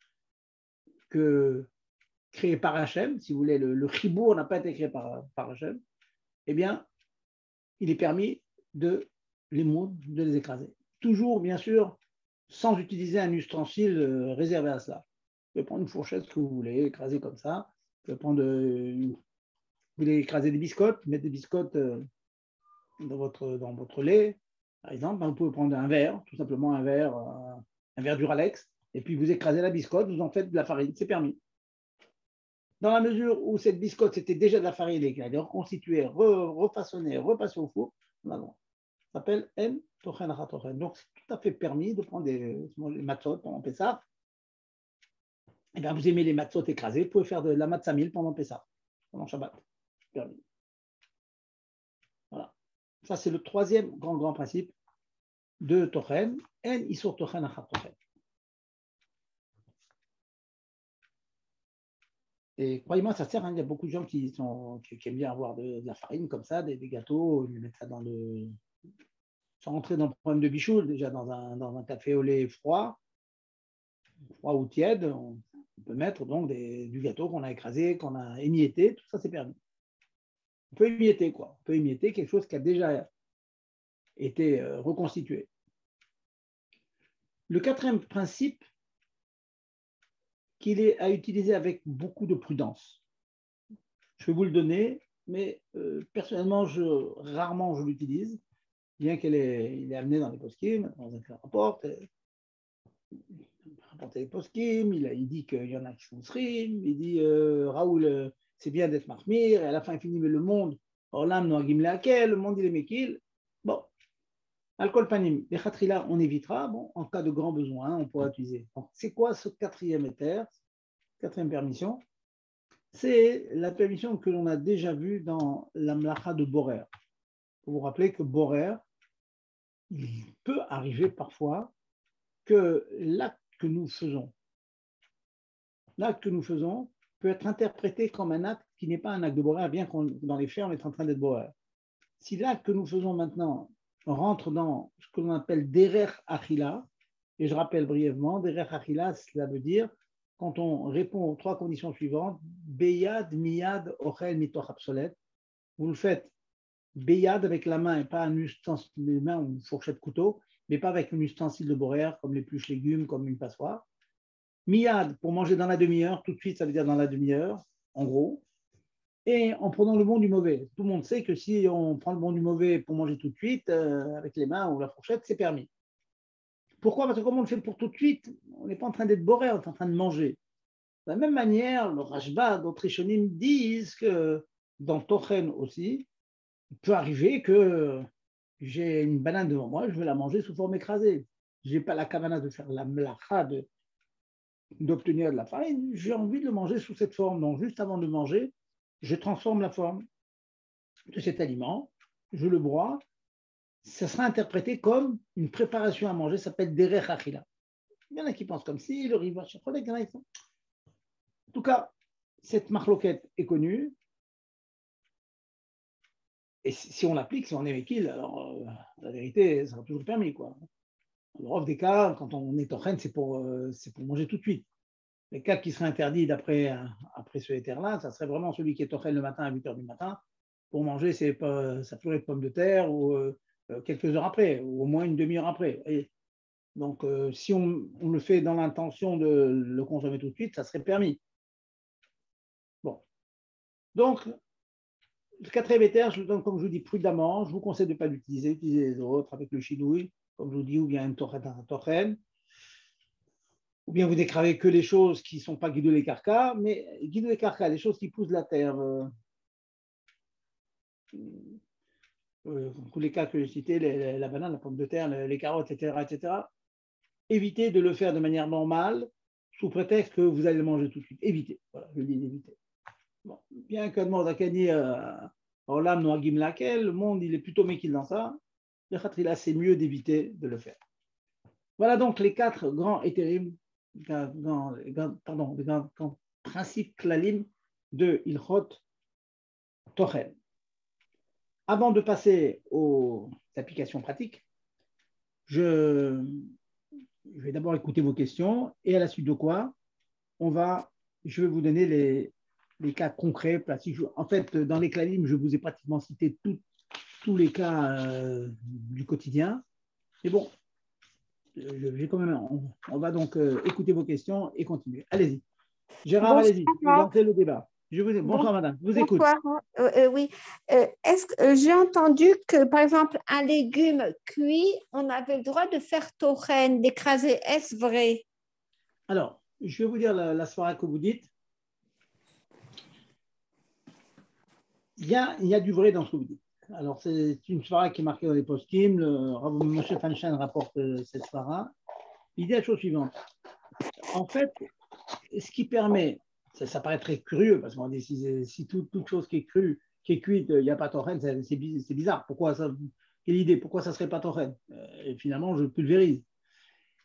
créé par Hachem, si vous voulez, le chibour n'a pas été créé par Hachem, eh bien, il est permis de les moudre, de les écraser. Toujours, bien sûr, sans utiliser un ustensile réservé à cela. Vous pouvez prendre une fourchette que vous voulez, écraser comme ça. Vous pouvez prendre, vous voulez écraser des biscottes, mettre des biscottes dans votre lait, par exemple. Vous pouvez prendre un verre, tout simplement un verre Duralex, et puis vous écrasez la biscotte, vous en faites de la farine, c'est permis. Dans la mesure où cette biscotte c'était déjà de la farine et qu'elle est reconstituée, refaçonnée, repassée au four, ça s'appelle En Tochen Hatochen. Donc, c'est tout à fait permis de prendre les matzot pendant Pessah. Et bien, vous aimez les matzot écrasés, vous pouvez faire de la matzah mil pendant Pessah, pendant Shabbat. Permis. Voilà. Ça, c'est le troisième grand principe de Tochen. En Isur Tochen Hatochen. Et croyez-moi, ça sert. Hein, il y a beaucoup de gens qui aiment bien avoir de la farine comme ça, des gâteaux, ils mettent ça dans le. Sans rentrer dans le problème de bichou, déjà dans un café au lait froid ou tiède, on peut mettre donc du gâteau qu'on a écrasé, qu'on a émietté, tout ça c'est permis. On peut émietter quoi. On peut émietter quelque chose qui a déjà été reconstitué. Le quatrième principe qu'il est à utiliser avec beaucoup de prudence. Je vais vous le donner, mais personnellement, rarement je l'utilise, bien qu'il est amené dans les poskim, dans un rapport. Rapporté les poskim, il dit qu'il y en a qui sont srim, il dit Raoul, c'est bien d'être marmir, et à la fin il finit, mais le monde, Orlam noagim leakel, le monde il est mekil. Bon, alcool panim, les khatrila on évitera, bon, en cas de grand besoin, on pourra utiliser. C'est quoi ce quatrième éther, quatrième permission? C'est la permission que l'on a déjà vue dans la mlacha de Borer. Vous vous rappelez que Borer, il peut arriver parfois que l'acte que nous faisons peut être interprété comme un acte qui n'est pas un acte de borer, bien qu'on dans les faits on est en train d'être borer. Si l'acte que nous faisons maintenant rentre dans ce que l'on appelle derer achila, et je rappelle brièvement, derer achila, cela veut dire quand on répond aux trois conditions suivantes, beyad, miyad, ochel, mitoch obsolète, vous le faites beyad avec la main et pas un ustensile de main ou une fourchette couteau, mais pas avec un ustensile de borer comme l'épluche légumes, comme une passoire. Miyad, pour manger dans la demi-heure, tout de suite, ça veut dire dans la demi-heure, en gros. Et en prenant le bon du mauvais. Tout le monde sait que si on prend le bon du mauvais pour manger tout de suite, avec les mains ou la fourchette, c'est permis. Pourquoi? Parce que comme on le fait pour tout de suite, on n'est pas en train d'être boré, on est en train de manger. De la même manière, le Rashba, d'autres Rishonim disent que dans Tochen aussi, il peut arriver que j'ai une banane devant moi, je vais la manger sous forme écrasée. Je n'ai pas la kavana de faire la mlacha, d'obtenir de la farine, j'ai envie de le manger sous cette forme. Donc, juste avant de manger, je transforme la forme de cet aliment, je le broie, ça sera interprété comme une préparation à manger, ça s'appelle derech achila. Il y en a qui pensent comme si, le riva chocolat, il y en a qui font. En tout cas, cette marloquette est connue, et si on l'applique, si on est mekil, alors la vérité, ça sera toujours permis, quoi. Dans le des cas, quand on est en reine, c'est pour manger tout de suite. Les cas qui seraient interdits après ce éther-là, ça serait vraiment celui qui est tochel le matin à 8 h du matin pour manger sa purée de pommes de terre ou quelques heures après, ou au moins une demi-heure après. Et donc, si on le fait dans l'intention de le consommer tout de suite, ça serait permis. Bon. Donc, le quatrième éther, je le donne, comme je vous dis, prudemment. Je vous conseille de ne pas l'utiliser, utiliser les autres avec le chinouille, comme je vous dis, ou bien une tochen. Ou bien vous décravez que les choses qui ne sont pas guidou les carcas, mais guidou les carcas, les choses qui poussent de la terre, tous les cas que j'ai cités, la banane, la pomme de terre, les carottes, etc., etc., évitez de le faire de manière normale, sous prétexte que vous allez le manger tout de suite. Évitez. Voilà, je dis éviter. Bon, bien que demande à Kanye, Olam Noagim Lakel, le monde il est plutôt méquille dans ça. Le Khatrila, c'est mieux d'éviter de le faire. Voilà donc les 4 grands étérim, les grands principes klalim de Ilchot Tochen. Avant de passer aux applications pratiques, je vais d'abord écouter vos questions et à la suite de quoi je vais vous donner les cas concrets. En fait, dans les klalim, je vous ai pratiquement cité tous les cas du quotidien. Mais bon, on va donc écouter vos questions et continuer. Allez-y. Gérard, Bonsoir. allez-y. Lancez le débat. Bonsoir, madame. Je vous écoute. Bonsoir. Oui. Est-ce que j'ai entendu que, par exemple, un légume cuit, on avait le droit de faire tochen, d'écraser. Est-ce vrai? Alors, je vais vous dire la svara que vous dites. Il y a du vrai dans ce que vous dites. Alors, c'est une svara qui est marquée dans les post-kim. Le Rav Moshe Feinstein rapporte cette svara. L'idée est la chose suivante. En fait, ce qui permet, ça paraît très curieux, parce qu'on dit si toute chose qui est crue, qui est cuite, il n'y a pas tochen, c'est bizarre. Pourquoi ça? Quelle idée? Pourquoi ça ne serait pas tochen? Et finalement, je pulvérise.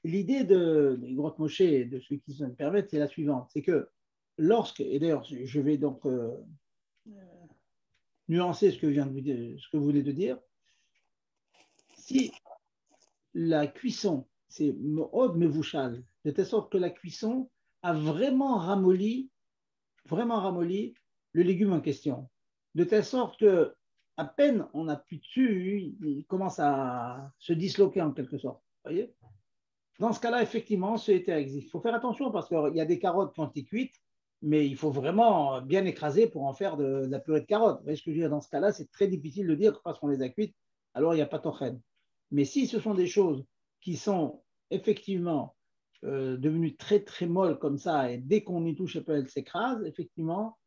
L'idée des grottes Moshe et de ceux qui se permettent, c'est la suivante. C'est que et d'ailleurs, je vais donc nuancer ce que vous venez de dire. Si la cuisson, c'est od mevouchal, de telle sorte que la cuisson a vraiment ramolli le légume en question, de telle sorte que à peine on appuie dessus, il commence à se disloquer en quelque sorte. Voyez? Dans ce cas-là, effectivement, ce éther existe. Il faut faire attention parce qu'il y a des carottes qui ont été cuites, mais il faut vraiment bien écraser pour en faire de la purée de carottes. Vous voyez ce que je veux dire? Dans ce cas-là, c'est très difficile de dire que parce qu'on les a cuites, alors il n'y a pas tochen. Mais si ce sont des choses qui sont effectivement devenues très très molles comme ça, et dès qu'on y touche, elles s'écrasent, effectivement,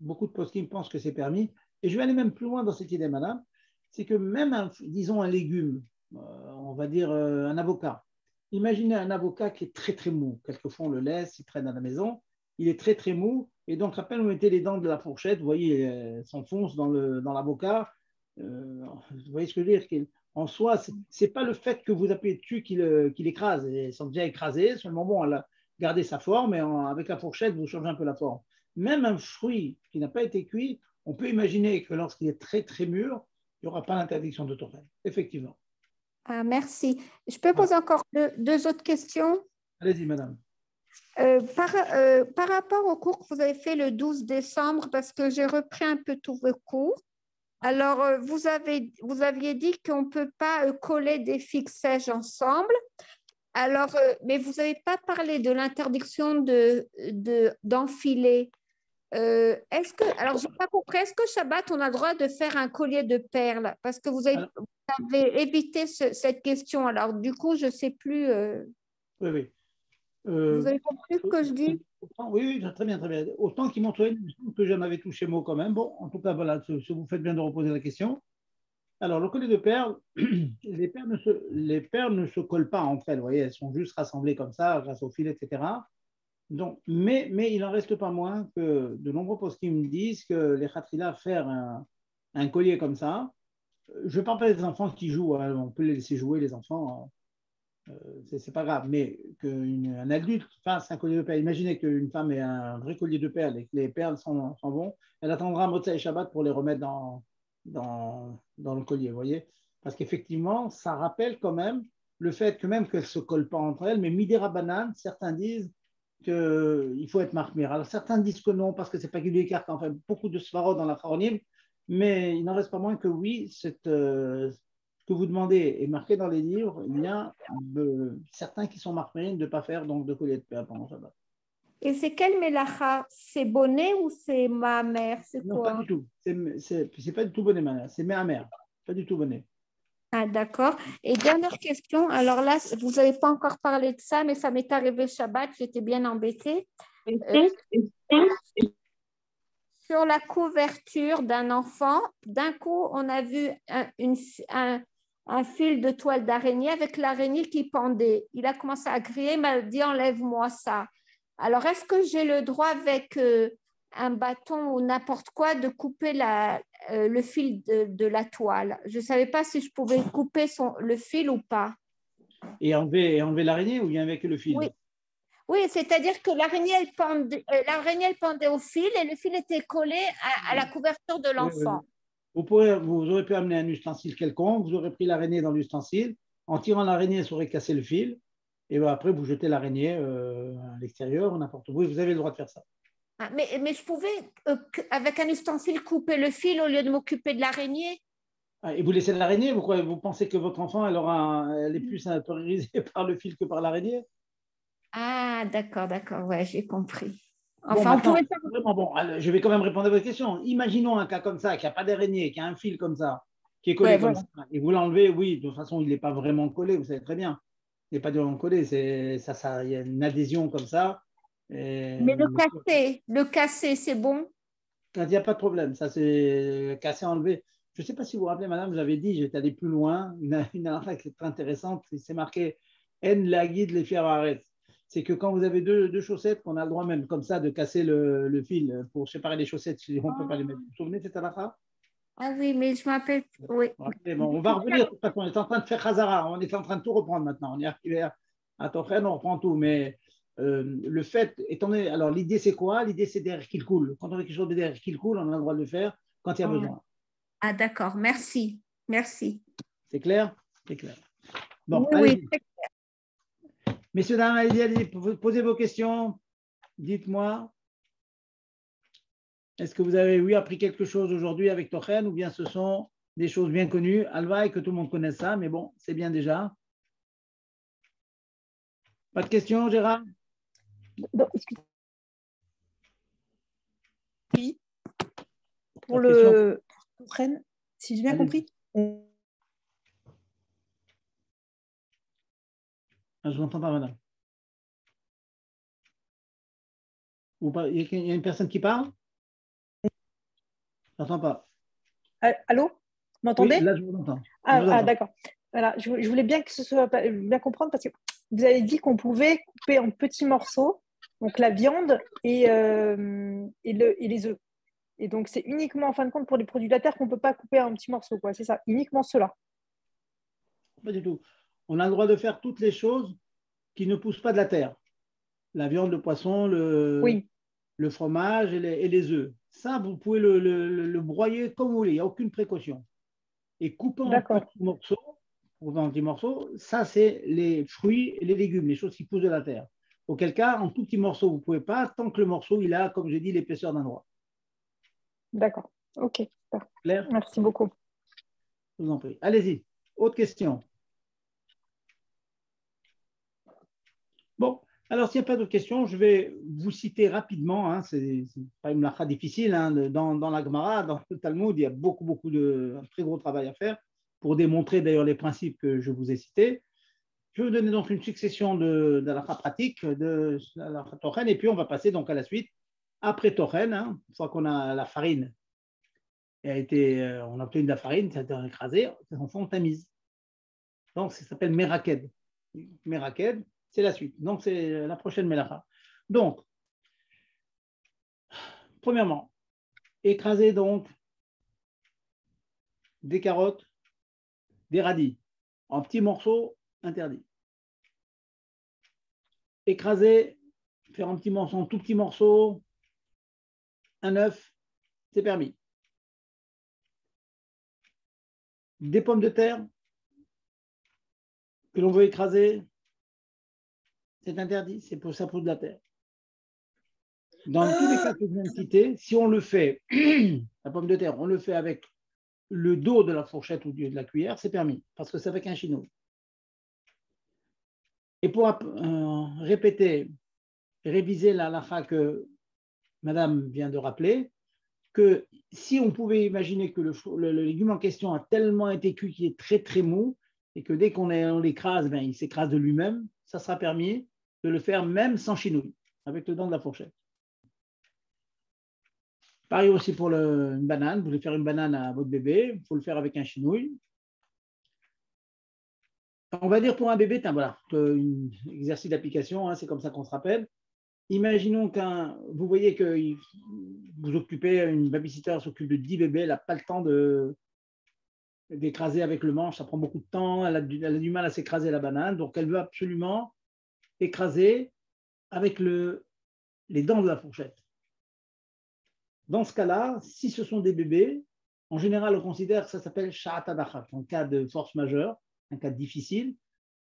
beaucoup de poskim pensent que c'est permis. Et je vais aller même plus loin dans cette idée, madame, c'est que même, disons, un légume, on va dire un avocat. Imaginez un avocat qui est très très mou. Quelquefois, on le laisse, il traîne à la maison. Il est très très mou. Et donc, à peine vous mettez les dents de la fourchette, vous voyez, elles s'enfoncent dans l'avocat. Vous voyez ce que je veux dire? En soi, ce n'est pas le fait que vous appuyez dessus qu'il écrase. Ils sont déjà écrasés. Seulement, bon, elle a gardé sa forme et avec la fourchette, vous changez un peu la forme. Même un fruit qui n'a pas été cuit, on peut imaginer que lorsqu'il est très très mûr, il n'y aura pas l'interdiction de tochen. Effectivement. Ah, merci. Je peux poser encore deux autres questions? Allez-y, madame. Par rapport au cours que vous avez fait le 12 décembre, parce que j'ai repris un peu tous vos cours, alors vous aviez dit qu'on ne peut pas coller des fixages ensemble. Alors, mais vous n'avez pas parlé de l'interdiction d'enfiler. Alors, je n'ai pas compris, est-ce que Shabbat, on a le droit de faire un collier de perles? Parce que vous avez évité cette question. Alors, du coup, je ne sais plus. Oui. Vous avez compris ce que je dis? Oui, très bien, très bien. Autant qu'il m'ont trouvé que j'en avais touché mot quand même. Bon, en tout cas, voilà, vous faites bien de reposer la question. Alors, le collier de perles, les perles ne se collent pas entre elles, vous voyez, elles sont juste rassemblées comme ça, grâce au fil, etc. Donc, mais il n'en reste pas moins que de nombreux poskim me disent que les khatrila faire un collier comme ça, je ne parle pas des enfants qui jouent, hein, on peut les laisser jouer, les enfants, c'est pas grave, mais qu'un adulte fasse un collier de perles, imaginez qu'une femme ait un vrai collier de perles et que les perles s'en vont, elle attendra Motzei et Shabbat pour les remettre dans le collier, vous voyez? Parce qu'effectivement, ça rappelle quand même le fait que même qu'elles ne se collent pas entre elles, mais midera banane, certains disent qu'il faut être marmir. Alors certains disent que non, parce que c'est pas qu'il écarte, enfin beaucoup de svarot dans la Choronim, mais il n'en reste pas moins que oui, ce que vous demandez est marqué dans les livres, il y a certains qui sont marmés de ne pas faire donc de collier de perles pendant Shabbat. Et c'est quel mélacha? C'est bonnet ou c'est ma mère? C'est non, quoi? pas du tout. C'est pas du tout bonnet, madame. C'est ma mère. Pas du tout bonnet. Ah, d'accord. Et dernière question. Alors là, vous n'avez pas encore parlé de ça, mais ça m'est arrivé Shabbat. J'étais bien embêtée. Sur la couverture d'un enfant, d'un coup, on a vu un fil de toile d'araignée avec l'araignée qui pendait. Il a commencé à crier, il m'a dit enlève-moi ça. Alors, est-ce que j'ai le droit avec un bâton ou n'importe quoi de couper le fil de la toile? Je ne savais pas si je pouvais couper le fil ou pas. Et enlever l'araignée ou bien avec le fil? Oui, oui, c'est-à-dire que l'araignée, elle pendait au fil et le fil était collé à la couverture de Oui, oui. l'enfant. Vous aurez pu amener un ustensile quelconque, vous aurez pris l'araignée dans l'ustensile. En tirant l'araignée, ça aurait cassé le fil. Et ben après, vous jetez l'araignée à l'extérieur ou n'importe où. Oui, vous avez le droit de faire ça. Ah, mais je pouvais, avec un ustensile, couper le fil au lieu de m'occuper de l'araignée. Ah, et vous laissez l'araignée? Vous pensez que votre enfant, elle est plus terrorisée par le fil que par l'araignée? Ah, d'accord, ouais, j'ai compris. Bon, Enfin, on maintenant, pouvait faire. vraiment, bon, alors, je vais quand même répondre à votre question. Imaginons un cas comme ça, qui n'a pas d'araignée, qui a un fil comme ça, qui est collé Ouais, comme voilà. ça, et vous l'enlevez, oui, de toute façon, il n'est pas vraiment collé, vous savez très bien. Il n'est pas vraiment collé, il y a une adhésion comme ça. Mais Mais le casser, c'est bon? quand il n'y a pas de problème, ça c'est cassé, enlevé. Je ne sais pas si vous vous rappelez, madame, j'avais dit, j'étais allé plus loin, une affaire qui est très intéressante, c'est marqué En la guide les fiabaret. C'est que quand vous avez deux chaussettes, qu'on a le droit même comme ça de casser le fil pour séparer les chaussettes, si on ne peut pas les mettre. Vous vous souvenez de cette affaire? Ah oui, mais je m'appelle. Oui. Bon, on va revenir, de toute façon, on est en train de faire Khazara, on est en train de tout reprendre maintenant, on est arrivé à Tochrane, on reprend tout, mais le fait, étant donné, alors l'idée c'est quoi? L'idée c'est d'air qu'il coule. Quand on a quelque chose d'air qu'il coule, on a le droit de le faire quand il y a besoin. Ah, d'accord, merci. Merci. C'est clair? C'est clair. Bon, Oui, allez-y. Messieurs, dames, allez-y, posez vos questions. Dites-moi, est-ce que vous avez, oui, appris quelque chose aujourd'hui avec Tochrane ou bien ce sont des choses bien connues? Alva, et que tout le monde connaisse ça, mais bon, c'est bien déjà. Pas de questions, Gérard? Donc, oui, pour Pas de questions? le Tochrane, si j'ai bien Allez-y. compris, Ah, je ne vous entends pas, madame. Il y a une personne qui parle? Je n'entends pas. Allô, vous Oui, m'entendez? là, je vous entends. Je vous entends. D'accord. Voilà, je voulais bien que ce soit bien comprendre parce que vous avez dit qu'on pouvait couper en petits morceaux, donc la viande et les œufs. Et donc, c'est uniquement, en fin de compte, pour les produits de la terre qu'on ne peut pas couper en petits morceaux, quoi. C'est ça, uniquement cela. Pas du tout. On a le droit de faire toutes les choses qui ne poussent pas de la terre. La viande, le poisson, Oui, le fromage et les œufs. Ça, vous pouvez le broyer comme vous voulez, il n'y a aucune précaution. Et couper en d'accord, petits morceaux, ça, c'est les fruits et les légumes, les choses qui poussent de la terre. Auquel cas, en tout petits morceaux, vous ne pouvez pas, tant que le morceau, il a, comme j'ai dit, l'épaisseur d'un doigt. d'accord. Ok, super. Clair? Merci beaucoup. Je vous en prie. Allez-y. Autre question. Bon, alors s'il n'y a pas d'autres questions, je vais vous citer rapidement. Hein, c'est pas une marque difficile. Hein, dans la Gemara, dans le Talmud, il y a beaucoup un très gros travail à faire pour démontrer d'ailleurs les principes que je vous ai cités. Je vais vous donner donc une succession de la pratique de la Tochen, et puis on va passer donc à la suite. Après Tochen, hein, une fois qu'on a la farine, on a obtenu de la farine, ça a été écrasé, on tamise. Donc ça s'appelle Meraked. Meraked, c'est la suite. Donc c'est la prochaine Melacha. Donc, premièrement, écraser donc des carottes, des radis, en petits morceaux interdits. Écraser, faire en petits morceaux, en tout petits morceaux, un œuf, c'est permis. Des pommes de terre que l'on veut écraser, c'est interdit, c'est pour ça pousse de la terre. Dans tous les cas que je viens de citer, si on le fait, la pomme de terre, on le fait avec le dos de la fourchette ou de la cuillère, c'est permis, parce que c'est avec un chinois. Et pour répéter, réviser la halakha que madame vient de rappeler, que si on pouvait imaginer que le légume en question a tellement été cuit qu'il est très mou, et que dès qu'on l'écrase, ben, il s'écrase de lui-même, ça sera permis de le faire même sans chinouille, avec le dent de la fourchette. Pareil aussi pour une banane. Vous voulez faire une banane à votre bébé, il faut le faire avec un chinouille. On va dire pour un bébé, voilà, un exercice d'application, hein, c'est comme ça qu'on se rappelle. Imaginons vous voyez que vous occupez, une babysitter s'occupe de 10 bébés, elle n'a pas le temps d'écraser avec le manche, ça prend beaucoup de temps, elle a du mal à s'écraser la banane, donc elle veut absolument écraser avec les dents de la fourchette. Dans ce cas-là, si ce sont des bébés, en général, on considère que ça s'appelle sha'at adachat, en cas de force majeure, un cas difficile.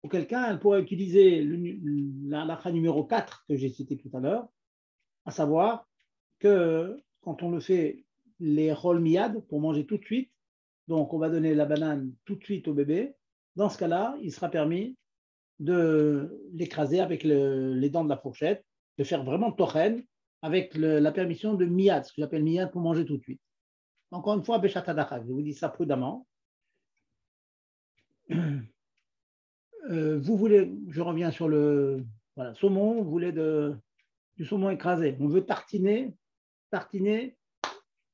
Auquel cas, elle pourrait utiliser l'halakha numéro 4 que j'ai cité tout à l'heure, à savoir que quand on le fait les rôles miyad pour manger tout de suite, donc on va donner la banane tout de suite au bébé, dans ce cas-là, il sera permis de l'écraser avec les dents de la fourchette, de faire vraiment tochen avec la permission de miyad, ce que j'appelle miyad pour manger tout de suite. Encore une fois, Beshat Hadachak, je vous dis ça prudemment. Vous voulez, je reviens sur le saumon, vous voulez du saumon écrasé. On veut tartiner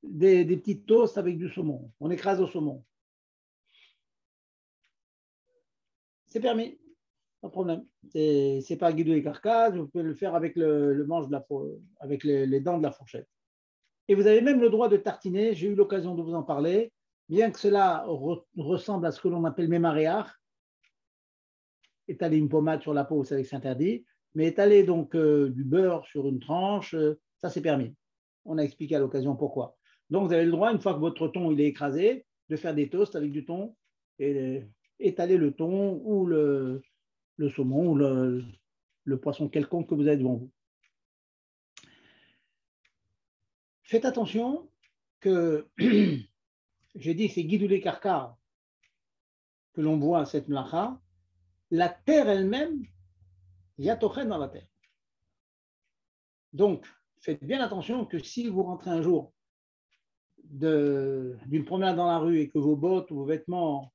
des petites toasts avec du saumon. On écrase au saumon. C'est permis, pas de problème. C'est pas guidou et carcasse, vous pouvez le faire avec le manche avec les dents de la fourchette. Et vous avez même le droit de tartiner, j'ai eu l'occasion de vous en parler, bien que cela ressemble à ce que l'on appelle mémaréach, étaler une pommade sur la peau, vous savez que c'est interdit, mais étaler donc du beurre sur une tranche, ça c'est permis. On a expliqué à l'occasion pourquoi. Donc vous avez le droit, une fois que votre thon il est écrasé, de faire des toasts avec du thon et étaler le thon ou le saumon ou le poisson quelconque que vous avez devant vous. Faites attention que j'ai dit c'est guidoulé karkar que l'on voit cette mlacha, la terre elle-même, il y a tochen dans la terre. Donc, faites bien attention que si vous rentrez un jour d'une promenade dans la rue et que vos bottes ou vos vêtements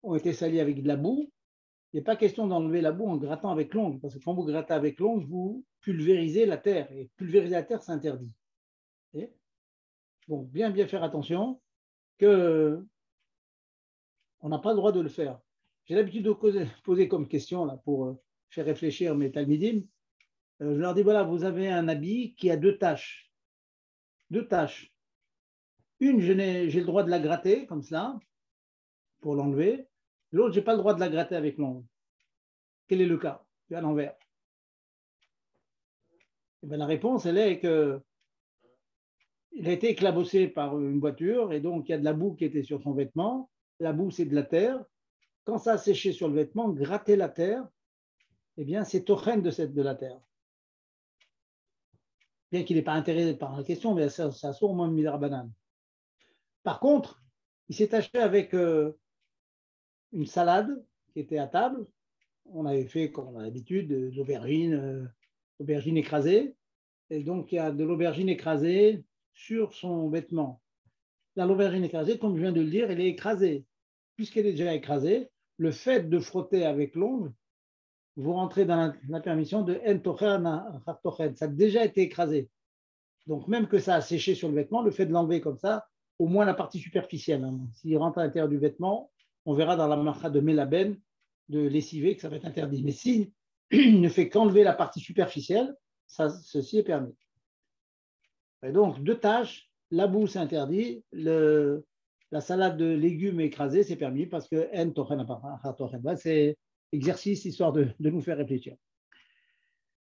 ont été salis avec de la boue, il n'est pas question d'enlever la boue en grattant avec l'ongle, parce que quand vous grattez avec l'ongle, vous pulvérisez la terre, et pulvériser la terre, c'est interdit. Donc, bien faire attention qu'on n'a pas le droit de le faire. J'ai l'habitude de poser comme question là, pour faire réfléchir mes talmidim. Je leur dis, voilà, vous avez un habit qui a deux taches. Une, j'ai le droit de la gratter comme cela, pour l'enlever. L'autre, je n'ai pas le droit de la gratter avec l'ongle. Quel est le cas? C'est à l'envers. Et bien, la réponse, elle est que il a été éclaboussé par une voiture et donc il y a de la boue qui était sur son vêtement. La boue, c'est de la terre. Quand ça a séché sur le vêtement, gratter la terre, eh bien, c'est tochen de la terre. Bien qu'il n'est pas intéressé par la question, mais ça sort au moins de banane. Par contre, il s'est taché avec une salade qui était à table. On avait fait, comme on a l'habitude, de l'aubergine écrasée. Et donc, il y a de l'aubergine écrasée sur son vêtement. L'aubergine écrasée, comme je viens de le dire, elle est écrasée. Puisqu'elle est déjà écrasée, le fait de frotter avec l'ongle, vous rentrez dans la permission de en tochen, ça a déjà été écrasé. Donc, même que ça a séché sur le vêtement, le fait de l'enlever comme ça, au moins la partie superficielle. S'il rentre à l'intérieur du vêtement, on verra dans la marcha de Melaben, de lessiver, que ça va être interdit. Mais s'il ne fait qu'enlever la partie superficielle, ceci est permis. Et donc, deux tâches, la boue, c'est interdit, la salade de légumes écrasés, c'est permis parce que en tochen, c'est exercice histoire de nous faire réfléchir.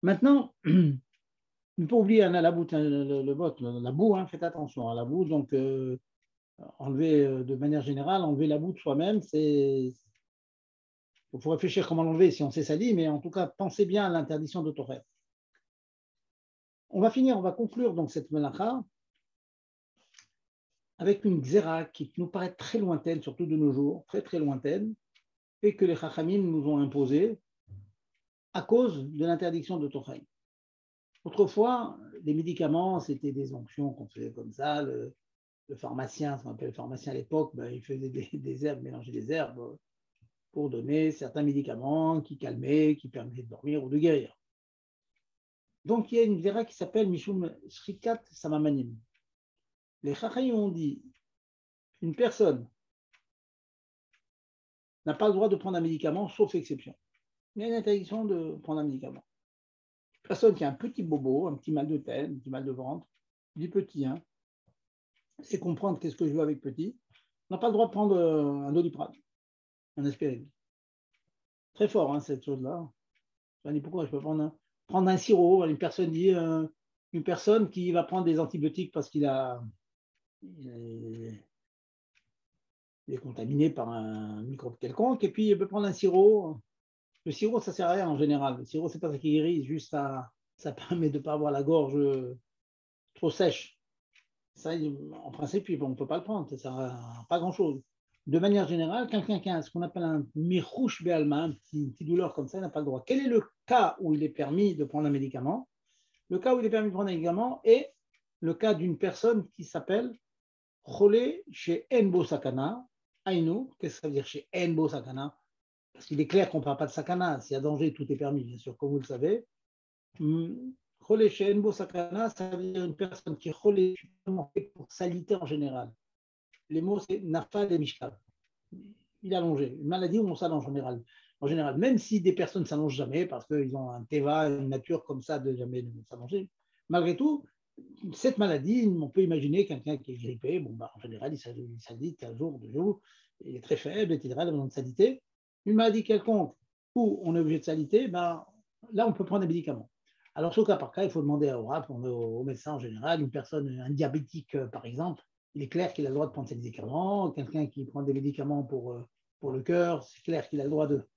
Maintenant, il ne faut pas oublier la boue, la boue, faites attention à la boue. Donc, enlever de manière générale, enlever la boue de soi-même, il faut réfléchir comment l'enlever si on s'est sali, mais en tout cas, pensez bien à l'interdiction de Torah. On va conclure donc cette melacha avec une xéra qui nous paraît très lointaine, surtout de nos jours, très très lointaine, et que les chachamim nous ont imposée à cause de l'interdiction de Torah. Autrefois, les médicaments, c'était des onctions qu'on faisait comme ça. Le pharmacien, ce qu'on appelait le pharmacien à l'époque, il faisait des herbes, mélanger des herbes pour donner certains médicaments qui calmaient, qui permettaient de dormir ou de guérir. Donc, il y a une vera qui s'appelle Mishum Shrikat Samamanim. Les Chachamim ont dit une personne n'a pas le droit de prendre un médicament, sauf exception. Il y a une interdiction de prendre un médicament. Personne qui a un petit bobo, un petit mal de tête, un petit mal de ventre, du petit, hein, c'est comprendre qu'est-ce que je veux avec petit. On n'a pas le droit de prendre un Doliprane, un aspirine. Très fort, hein, cette chose-là. Je me dis pourquoi je peux prendre un sirop. Une personne dit une personne qui va prendre des antibiotiques parce qu'il est contaminé par un microbe quelconque, et puis il peut prendre un sirop. Le sirop, ça ne sert à rien en général. Le sirop, c'est pas ça qui guérit, juste ça permet de ne pas avoir la gorge trop sèche. Ça, en principe, on ne peut pas le prendre, ça ne sert à pas grand-chose. De manière générale, quelqu'un qui a ce qu'on appelle un mirouche béalma, une petite douleur comme ça, il n'a pas le droit. Quel est le cas où il est permis de prendre un médicament? Le cas où il est permis de prendre un médicament est le cas d'une personne qui s'appelle Cholé chez Enbo Sakana. Aïnou, qu'est-ce que ça veut dire chez Enbo Sakana? Parce qu'il est clair qu'on ne parle pas de sakana. S'il y a danger, tout est permis, bien sûr, comme vous le savez. Cholé chez Enbo Sakana, ça veut dire une personne qui est cholé pour salité en général. Les mots, c'est nafal et mishkal. Il est allongé. Une maladie où on s'allonge en général. En général, même si des personnes ne s'allongent jamais parce qu'ils ont un teva, une nature comme ça de jamais s'allonger, malgré tout, cette maladie, on peut imaginer quelqu'un qui est grippé, bon, en général, il s'alite un jour, 2 jours, il est très faible, etc., il a besoin de s'aliter. Une maladie quelconque où on est obligé de s'aliter, là, on peut prendre des médicaments. Alors, au cas par cas, il faut demander au médecin en général, une personne, un diabétique, par exemple, il est clair qu'il a le droit de prendre ses médicaments. Quelqu'un qui prend des médicaments pour le cœur, c'est clair qu'il a le droit de,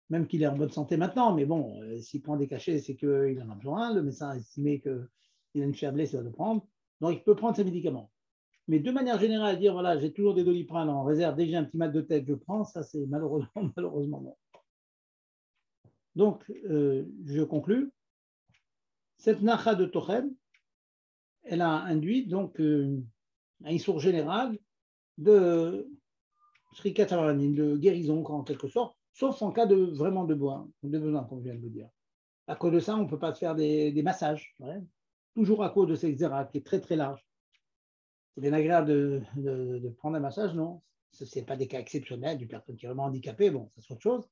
même qu'il est en bonne santé maintenant, mais bon, s'il prend des cachets, c'est qu'il en a besoin. Le médecin a estimé qu'il a une faiblesse, il va le prendre. Donc, il peut prendre ses médicaments. Mais de manière générale, dire, voilà, j'ai toujours des Doliprane en réserve, dès que j'ai un petit mal de tête, je prends, ça, c'est malheureusement non. Donc, je conclus. Cette nacha de Tochen, elle a induit donc un issour général de shrikat hamaranim, de guérison en quelque sorte, sauf en cas de vraiment de besoin, comme je viens de vous dire. À cause de ça, on ne peut pas se faire des massages. Ouais. Toujours à cause de cette xéra qui est très très large. C'est bien agréable de prendre un massage, non? Ce n'est pas des cas exceptionnels d'une personne qui est vraiment handicapée, bon, c'est autre chose,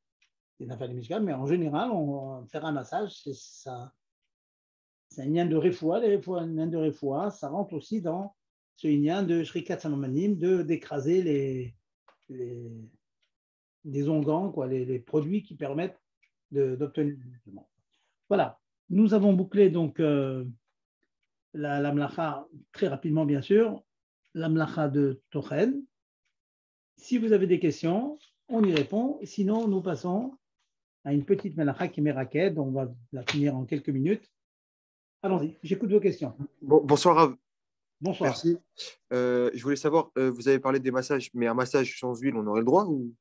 c'est une affaire musicale, mais en général, faire un massage, c'est un lien de refoua, ça rentre aussi dans ce lien de shrikat samamanim, d'écraser les onguents, quoi, les produits qui permettent d'obtenir le mouvement. Voilà, nous avons bouclé donc la mlacha très rapidement, bien sûr, la mlacha de Tochen. Si vous avez des questions, on y répond. Sinon, nous passons à une petite mlacha qui est Meraket, on va la finir en quelques minutes. Allons-y, j'écoute vos questions. Bonsoir Rav. Bonsoir. Merci. Je voulais savoir, vous avez parlé des massages, mais un massage sans huile, on aurait le droit ou...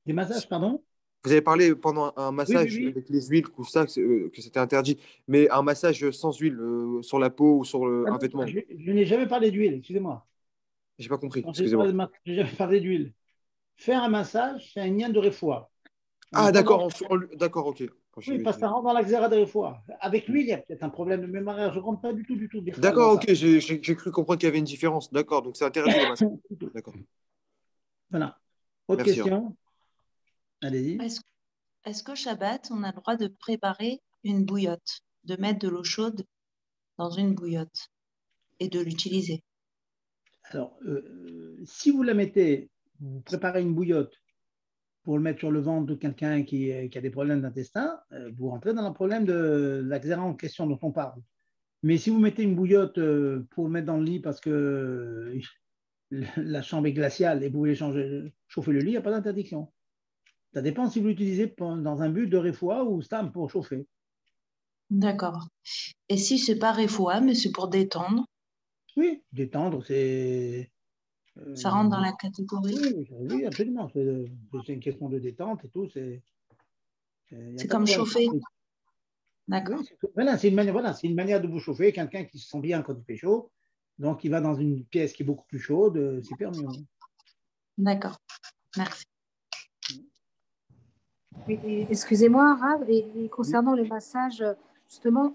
Des massages, pardon? Vous avez parlé pendant un massage Oui. avec les huiles, que c'était interdit, mais un massage sans huile sur la peau ou sur un vêtement. Je n'ai jamais parlé d'huile, excusez-moi. J'ai pas compris, Je excusez-moi. n'ai jamais parlé d'huile. Faire un massage, c'est un lien de refoua. Ah, d'accord, d'accord, ok. Oui, parce que ça rentre dans la xéra de refoua. Avec l'huile, il y a peut-être un problème de mémoire. Je ne rentre pas du tout. D'accord, ok, j'ai cru comprendre qu'il y avait une différence. D'accord, donc c'est interdit les massages. D'accord. Voilà. Autre Merci, question? Allez-y. Est-ce qu'au Shabbat, on a le droit de préparer une bouillotte, de mettre de l'eau chaude dans une bouillotte et de l'utiliser? Alors, si vous la mettez, vous préparez une bouillotte pour le mettre sur le ventre de quelqu'un qui a des problèmes d'intestin, vous rentrez dans le problème de la xéra en question dont on parle. Mais si vous mettez une bouillotte pour le mettre dans le lit parce que la chambre est glaciale et vous voulez chauffer le lit, il n'y a pas d'interdiction. Ça dépend si vous l'utilisez dans un but de refoua ou stam pour chauffer. D'accord. Et si c'est pas refoua, mais c'est pour détendre? Oui, détendre, c'est... Ça rentre dans la catégorie? Oui, absolument. C'est une question de détente et tout. C'est comme chauffer. D'accord. Oui, c'est une manière de vous chauffer. Quelqu'un qui se sent bien quand il fait chaud, donc il va dans une pièce qui est beaucoup plus chaude, c'est permis. D'accord. Merci. Excusez-moi, Rav, et concernant les massages, justement,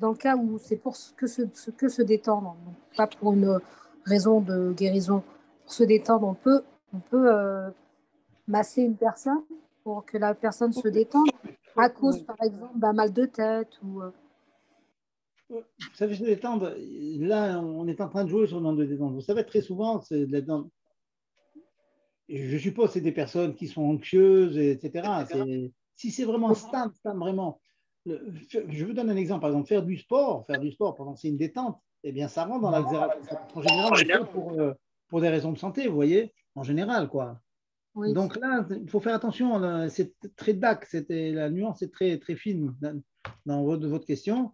dans le cas où c'est pour que se détendre, donc pas pour une raison de guérison, pour se détendre, on peut masser une personne pour que la personne se détende à cause, par exemple, d'un mal de tête ou Vous savez, se détendre, là, on est en train de jouer sur le nombre de détente. Vous savez, très souvent, c'est de la détente. Je suppose que c'est des personnes qui sont anxieuses, etc. Si c'est vraiment stable, vraiment. Je vous donne un exemple, par exemple, faire du sport pendant que c'est une détente, eh bien, ça rentre dans l'exercice. En général, on le fait pour des raisons de santé, vous voyez, en général, quoi. Oui. Donc là, il faut faire attention, là, c'est très DAC, la nuance est très, très fine dans votre question.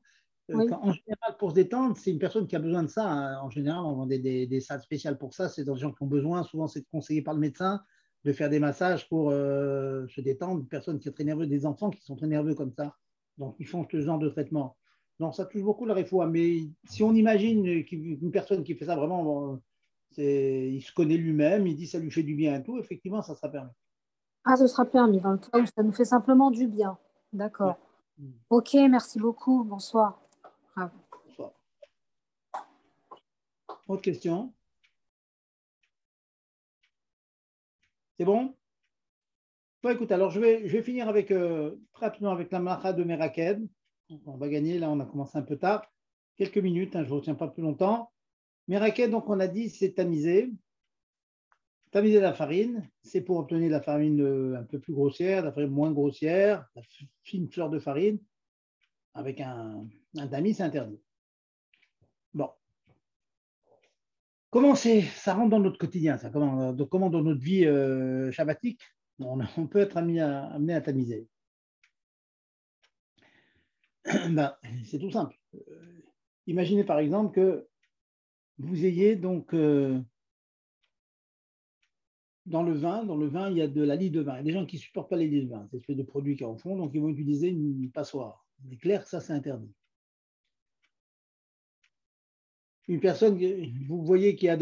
Oui. En général, pour se détendre, c'est une personne qui a besoin de ça. Hein. En général, on vend des salles spéciales pour ça. C'est des gens qui ont besoin. Souvent, c'est conseillé par le médecin de faire des massages pour se détendre. Une personne qui est très nerveuse, des enfants qui sont très nerveux comme ça. Donc, ils font ce genre de traitement. Donc, ça touche beaucoup la réfoua. Mais si on imagine qu'une personne qui fait ça vraiment, il se connaît lui-même, il dit ça lui fait du bien et tout, effectivement, ça sera permis. Ah, ce sera permis dans le cas où ça nous fait simplement du bien. D'accord. Ouais. Ok, merci beaucoup. Bonsoir. Bravo. Bonsoir. Autre question? C'est bon? Bon, écoute, alors je vais finir avec, rapidement avec la Macha de Meraked. On va gagner, là on a commencé un peu tard. Quelques minutes, hein, je ne retiens pas plus longtemps. Meraked, donc on a dit, c'est tamiser. Tamiser la farine, c'est pour obtenir la farine un peu plus grossière, la farine moins grossière, la fine fleur de farine. Avec un tamis, c'est interdit. Bon. Comment ça rentre dans notre quotidien, ça? Comment dans notre vie shabbatique, on peut être amené à tamiser? Ben, c'est tout simple. Imaginez par exemple que vous ayez donc dans le vin, il y a de la lie de vin. Il y a des gens qui ne supportent pas les lies de vin, c'est espèce de produit qui en font, donc ils vont utiliser une passoire. Il est clair que ça, c'est interdit. Une personne, vous voyez qu'il y a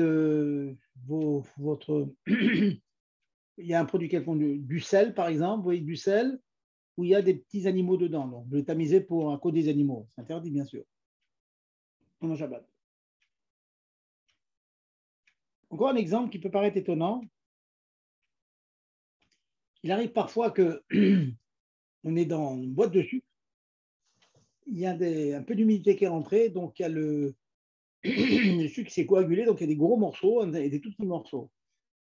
il y a un produit quelconque, du sel par exemple, vous voyez du sel, où il y a des petits animaux dedans. Donc, vous le tamisez pour un code des animaux. C'est interdit, bien sûr. Pendant Shabbat. Encore un exemple qui peut paraître étonnant. Il arrive parfois que on est dans une boîte de sucre, il y a un peu d'humidité qui est rentrée, donc il y a le sucre qui s'est coagulé, donc il y a des gros morceaux et des tout petits morceaux.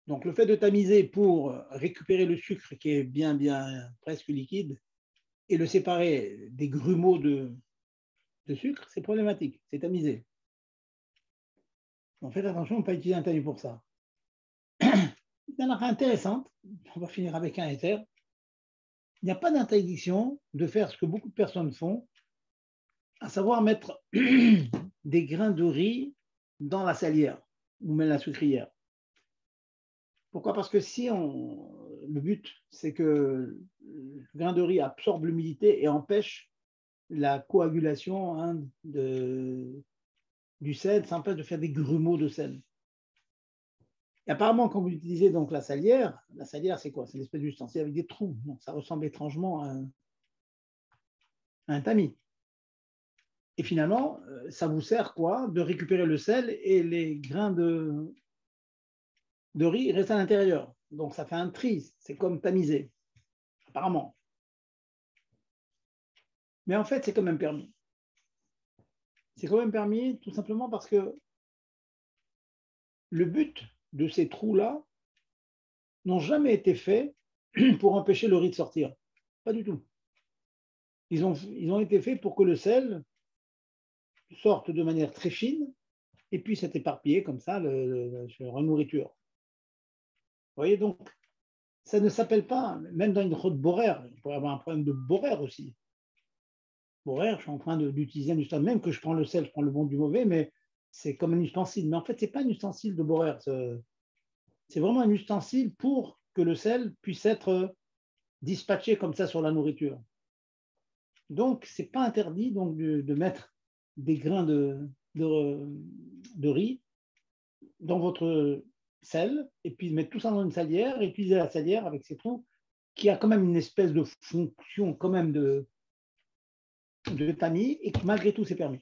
Donc le fait de tamiser pour récupérer le sucre qui est bien presque liquide et le séparer des grumeaux de sucre, c'est problématique, c'est tamisé. Donc faites attention, ne pas utiliser un tamis pour ça. Il y en a intéressante, on va finir avec un éther. Il n'y a pas d'interdiction de faire ce que beaucoup de personnes font, à savoir mettre des grains de riz dans la salière ou même la sucrière. Pourquoi? Parce que le but, c'est que le grain de riz absorbe l'humidité et empêche la coagulation du sel, ça empêche de faire des grumeaux de sel. Et apparemment, quand vous utilisez donc la salière, c'est quoi? C'est une espèce d'ustensile avec des trous. Donc, ça ressemble étrangement à un tamis. Et finalement, ça vous sert quoi? De récupérer le sel et les grains de riz restent à l'intérieur. Donc, ça fait un tri. C'est comme tamiser, apparemment. Mais en fait, c'est quand même permis. C'est quand même permis tout simplement parce que le but de ces trous-là n'ont jamais été faits pour empêcher le riz de sortir. Pas du tout. Ils ont été faits pour que le sel sorte de manière très fine et puisse être éparpillé comme ça sur la nourriture. Vous voyez, donc, ça ne s'appelle pas, même dans une route boraire, il pourrait y avoir un problème de boraire aussi. Boraire, je suis en train d'utiliser un ustensile, même que je prends le sel, je prends le bon du mauvais, mais c'est comme un ustensile. Mais en fait, ce n'est pas un ustensile de boraire. C'est vraiment un ustensile pour que le sel puisse être dispatché comme ça sur la nourriture. Donc, ce n'est pas interdit donc, de mettre des grains de riz dans votre sel et puis mettre tout ça dans une salière et utiliser la salière avec ses trous qui a quand même une espèce de fonction quand même de tamis et qui malgré tout c'est permis.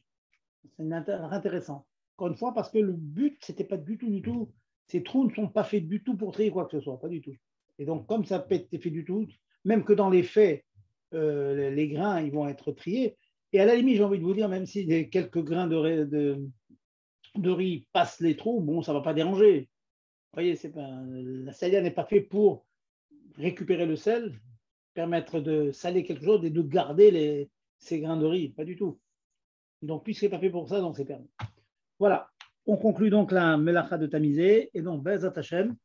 C'est intéressant. Encore une fois parce que le but c'était pas du tout, ces trous ne sont pas faits du tout pour trier quoi que ce soit, pas du tout. Et donc comme ça n'a pas été fait du tout, même que dans les faits les grains ils vont être triés, Et à la limite, j'ai envie de vous dire, même si quelques grains de riz passent les trous, bon, ça ne va pas déranger. Vous voyez, la salia n'est pas faite pour récupérer le sel, permettre de saler quelque chose et de garder ces grains de riz, pas du tout. Donc, puisque ce n'est pas fait pour ça, donc c'est permis. Voilà, on conclut donc la melacha de tamiser, et donc, Bezat Hashem.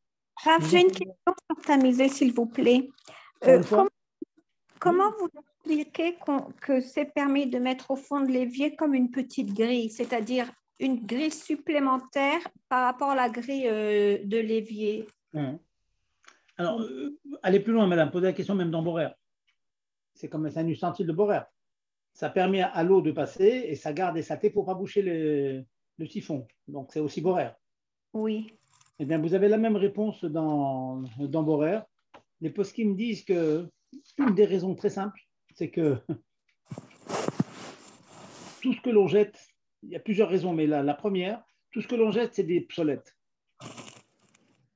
Rav, j'ai une question sur tamiser, s'il vous plaît. Comment vous expliquez que c'est permis de mettre au fond de l'évier comme une petite grille, c'est-à-dire une grille supplémentaire par rapport à la grille de l'évier? Alors, allez plus loin, madame, posez la question même dans Borer. C'est comme un ustensile de Borer. Ça permet à l'eau de passer et ça garde des saletés pour ne pas boucher le siphon. Donc, c'est aussi Borer. Oui. Eh bien, vous avez la même réponse dans Borer. Les poskim disent que une des raisons très simples, c'est que tout ce que l'on jette, il y a plusieurs raisons, mais la première, tout ce que l'on jette, c'est des obsolètes.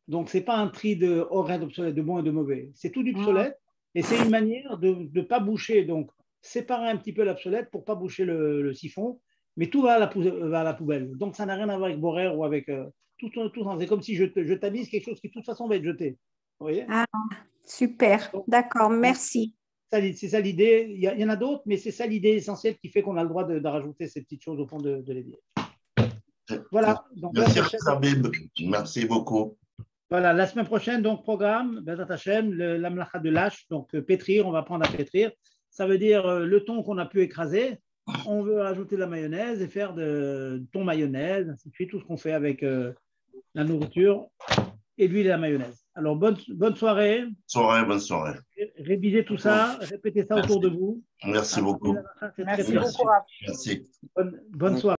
Donc, ce n'est pas un tri de horaires d'obsolètes, de bons et de mauvais. C'est tout du obsolète et c'est une manière de ne pas boucher. Donc, séparer un petit peu l'obsolète pour ne pas boucher le siphon, mais tout va à la poubelle. Donc, ça n'a rien à voir avec Borer ou avec tout. C'est comme si je tamise quelque chose qui, de toute façon, va être jeté. Vous voyez? Ah, super. D'accord, merci. C'est ça l'idée. Il y en a d'autres, mais c'est ça l'idée essentielle qui fait qu'on a le droit de rajouter ces petites choses au fond de l'évier. Voilà. Donc, merci, Habib. Merci beaucoup. Voilà, la semaine prochaine, donc, programme, Bezat Hashem, la melacha de l'âche, donc pétrir, on va apprendre à pétrir. Ça veut dire le thon qu'on a pu écraser, on veut ajouter de la mayonnaise et faire de thon mayonnaise, ainsi de suite, tout ce qu'on fait avec la nourriture et l'huile et la mayonnaise. Alors, bonne soirée. Bonne soirée. Révisez tout ça, répétez ça autour de vous. Merci beaucoup. Merci beaucoup. Merci. Bonne soirée.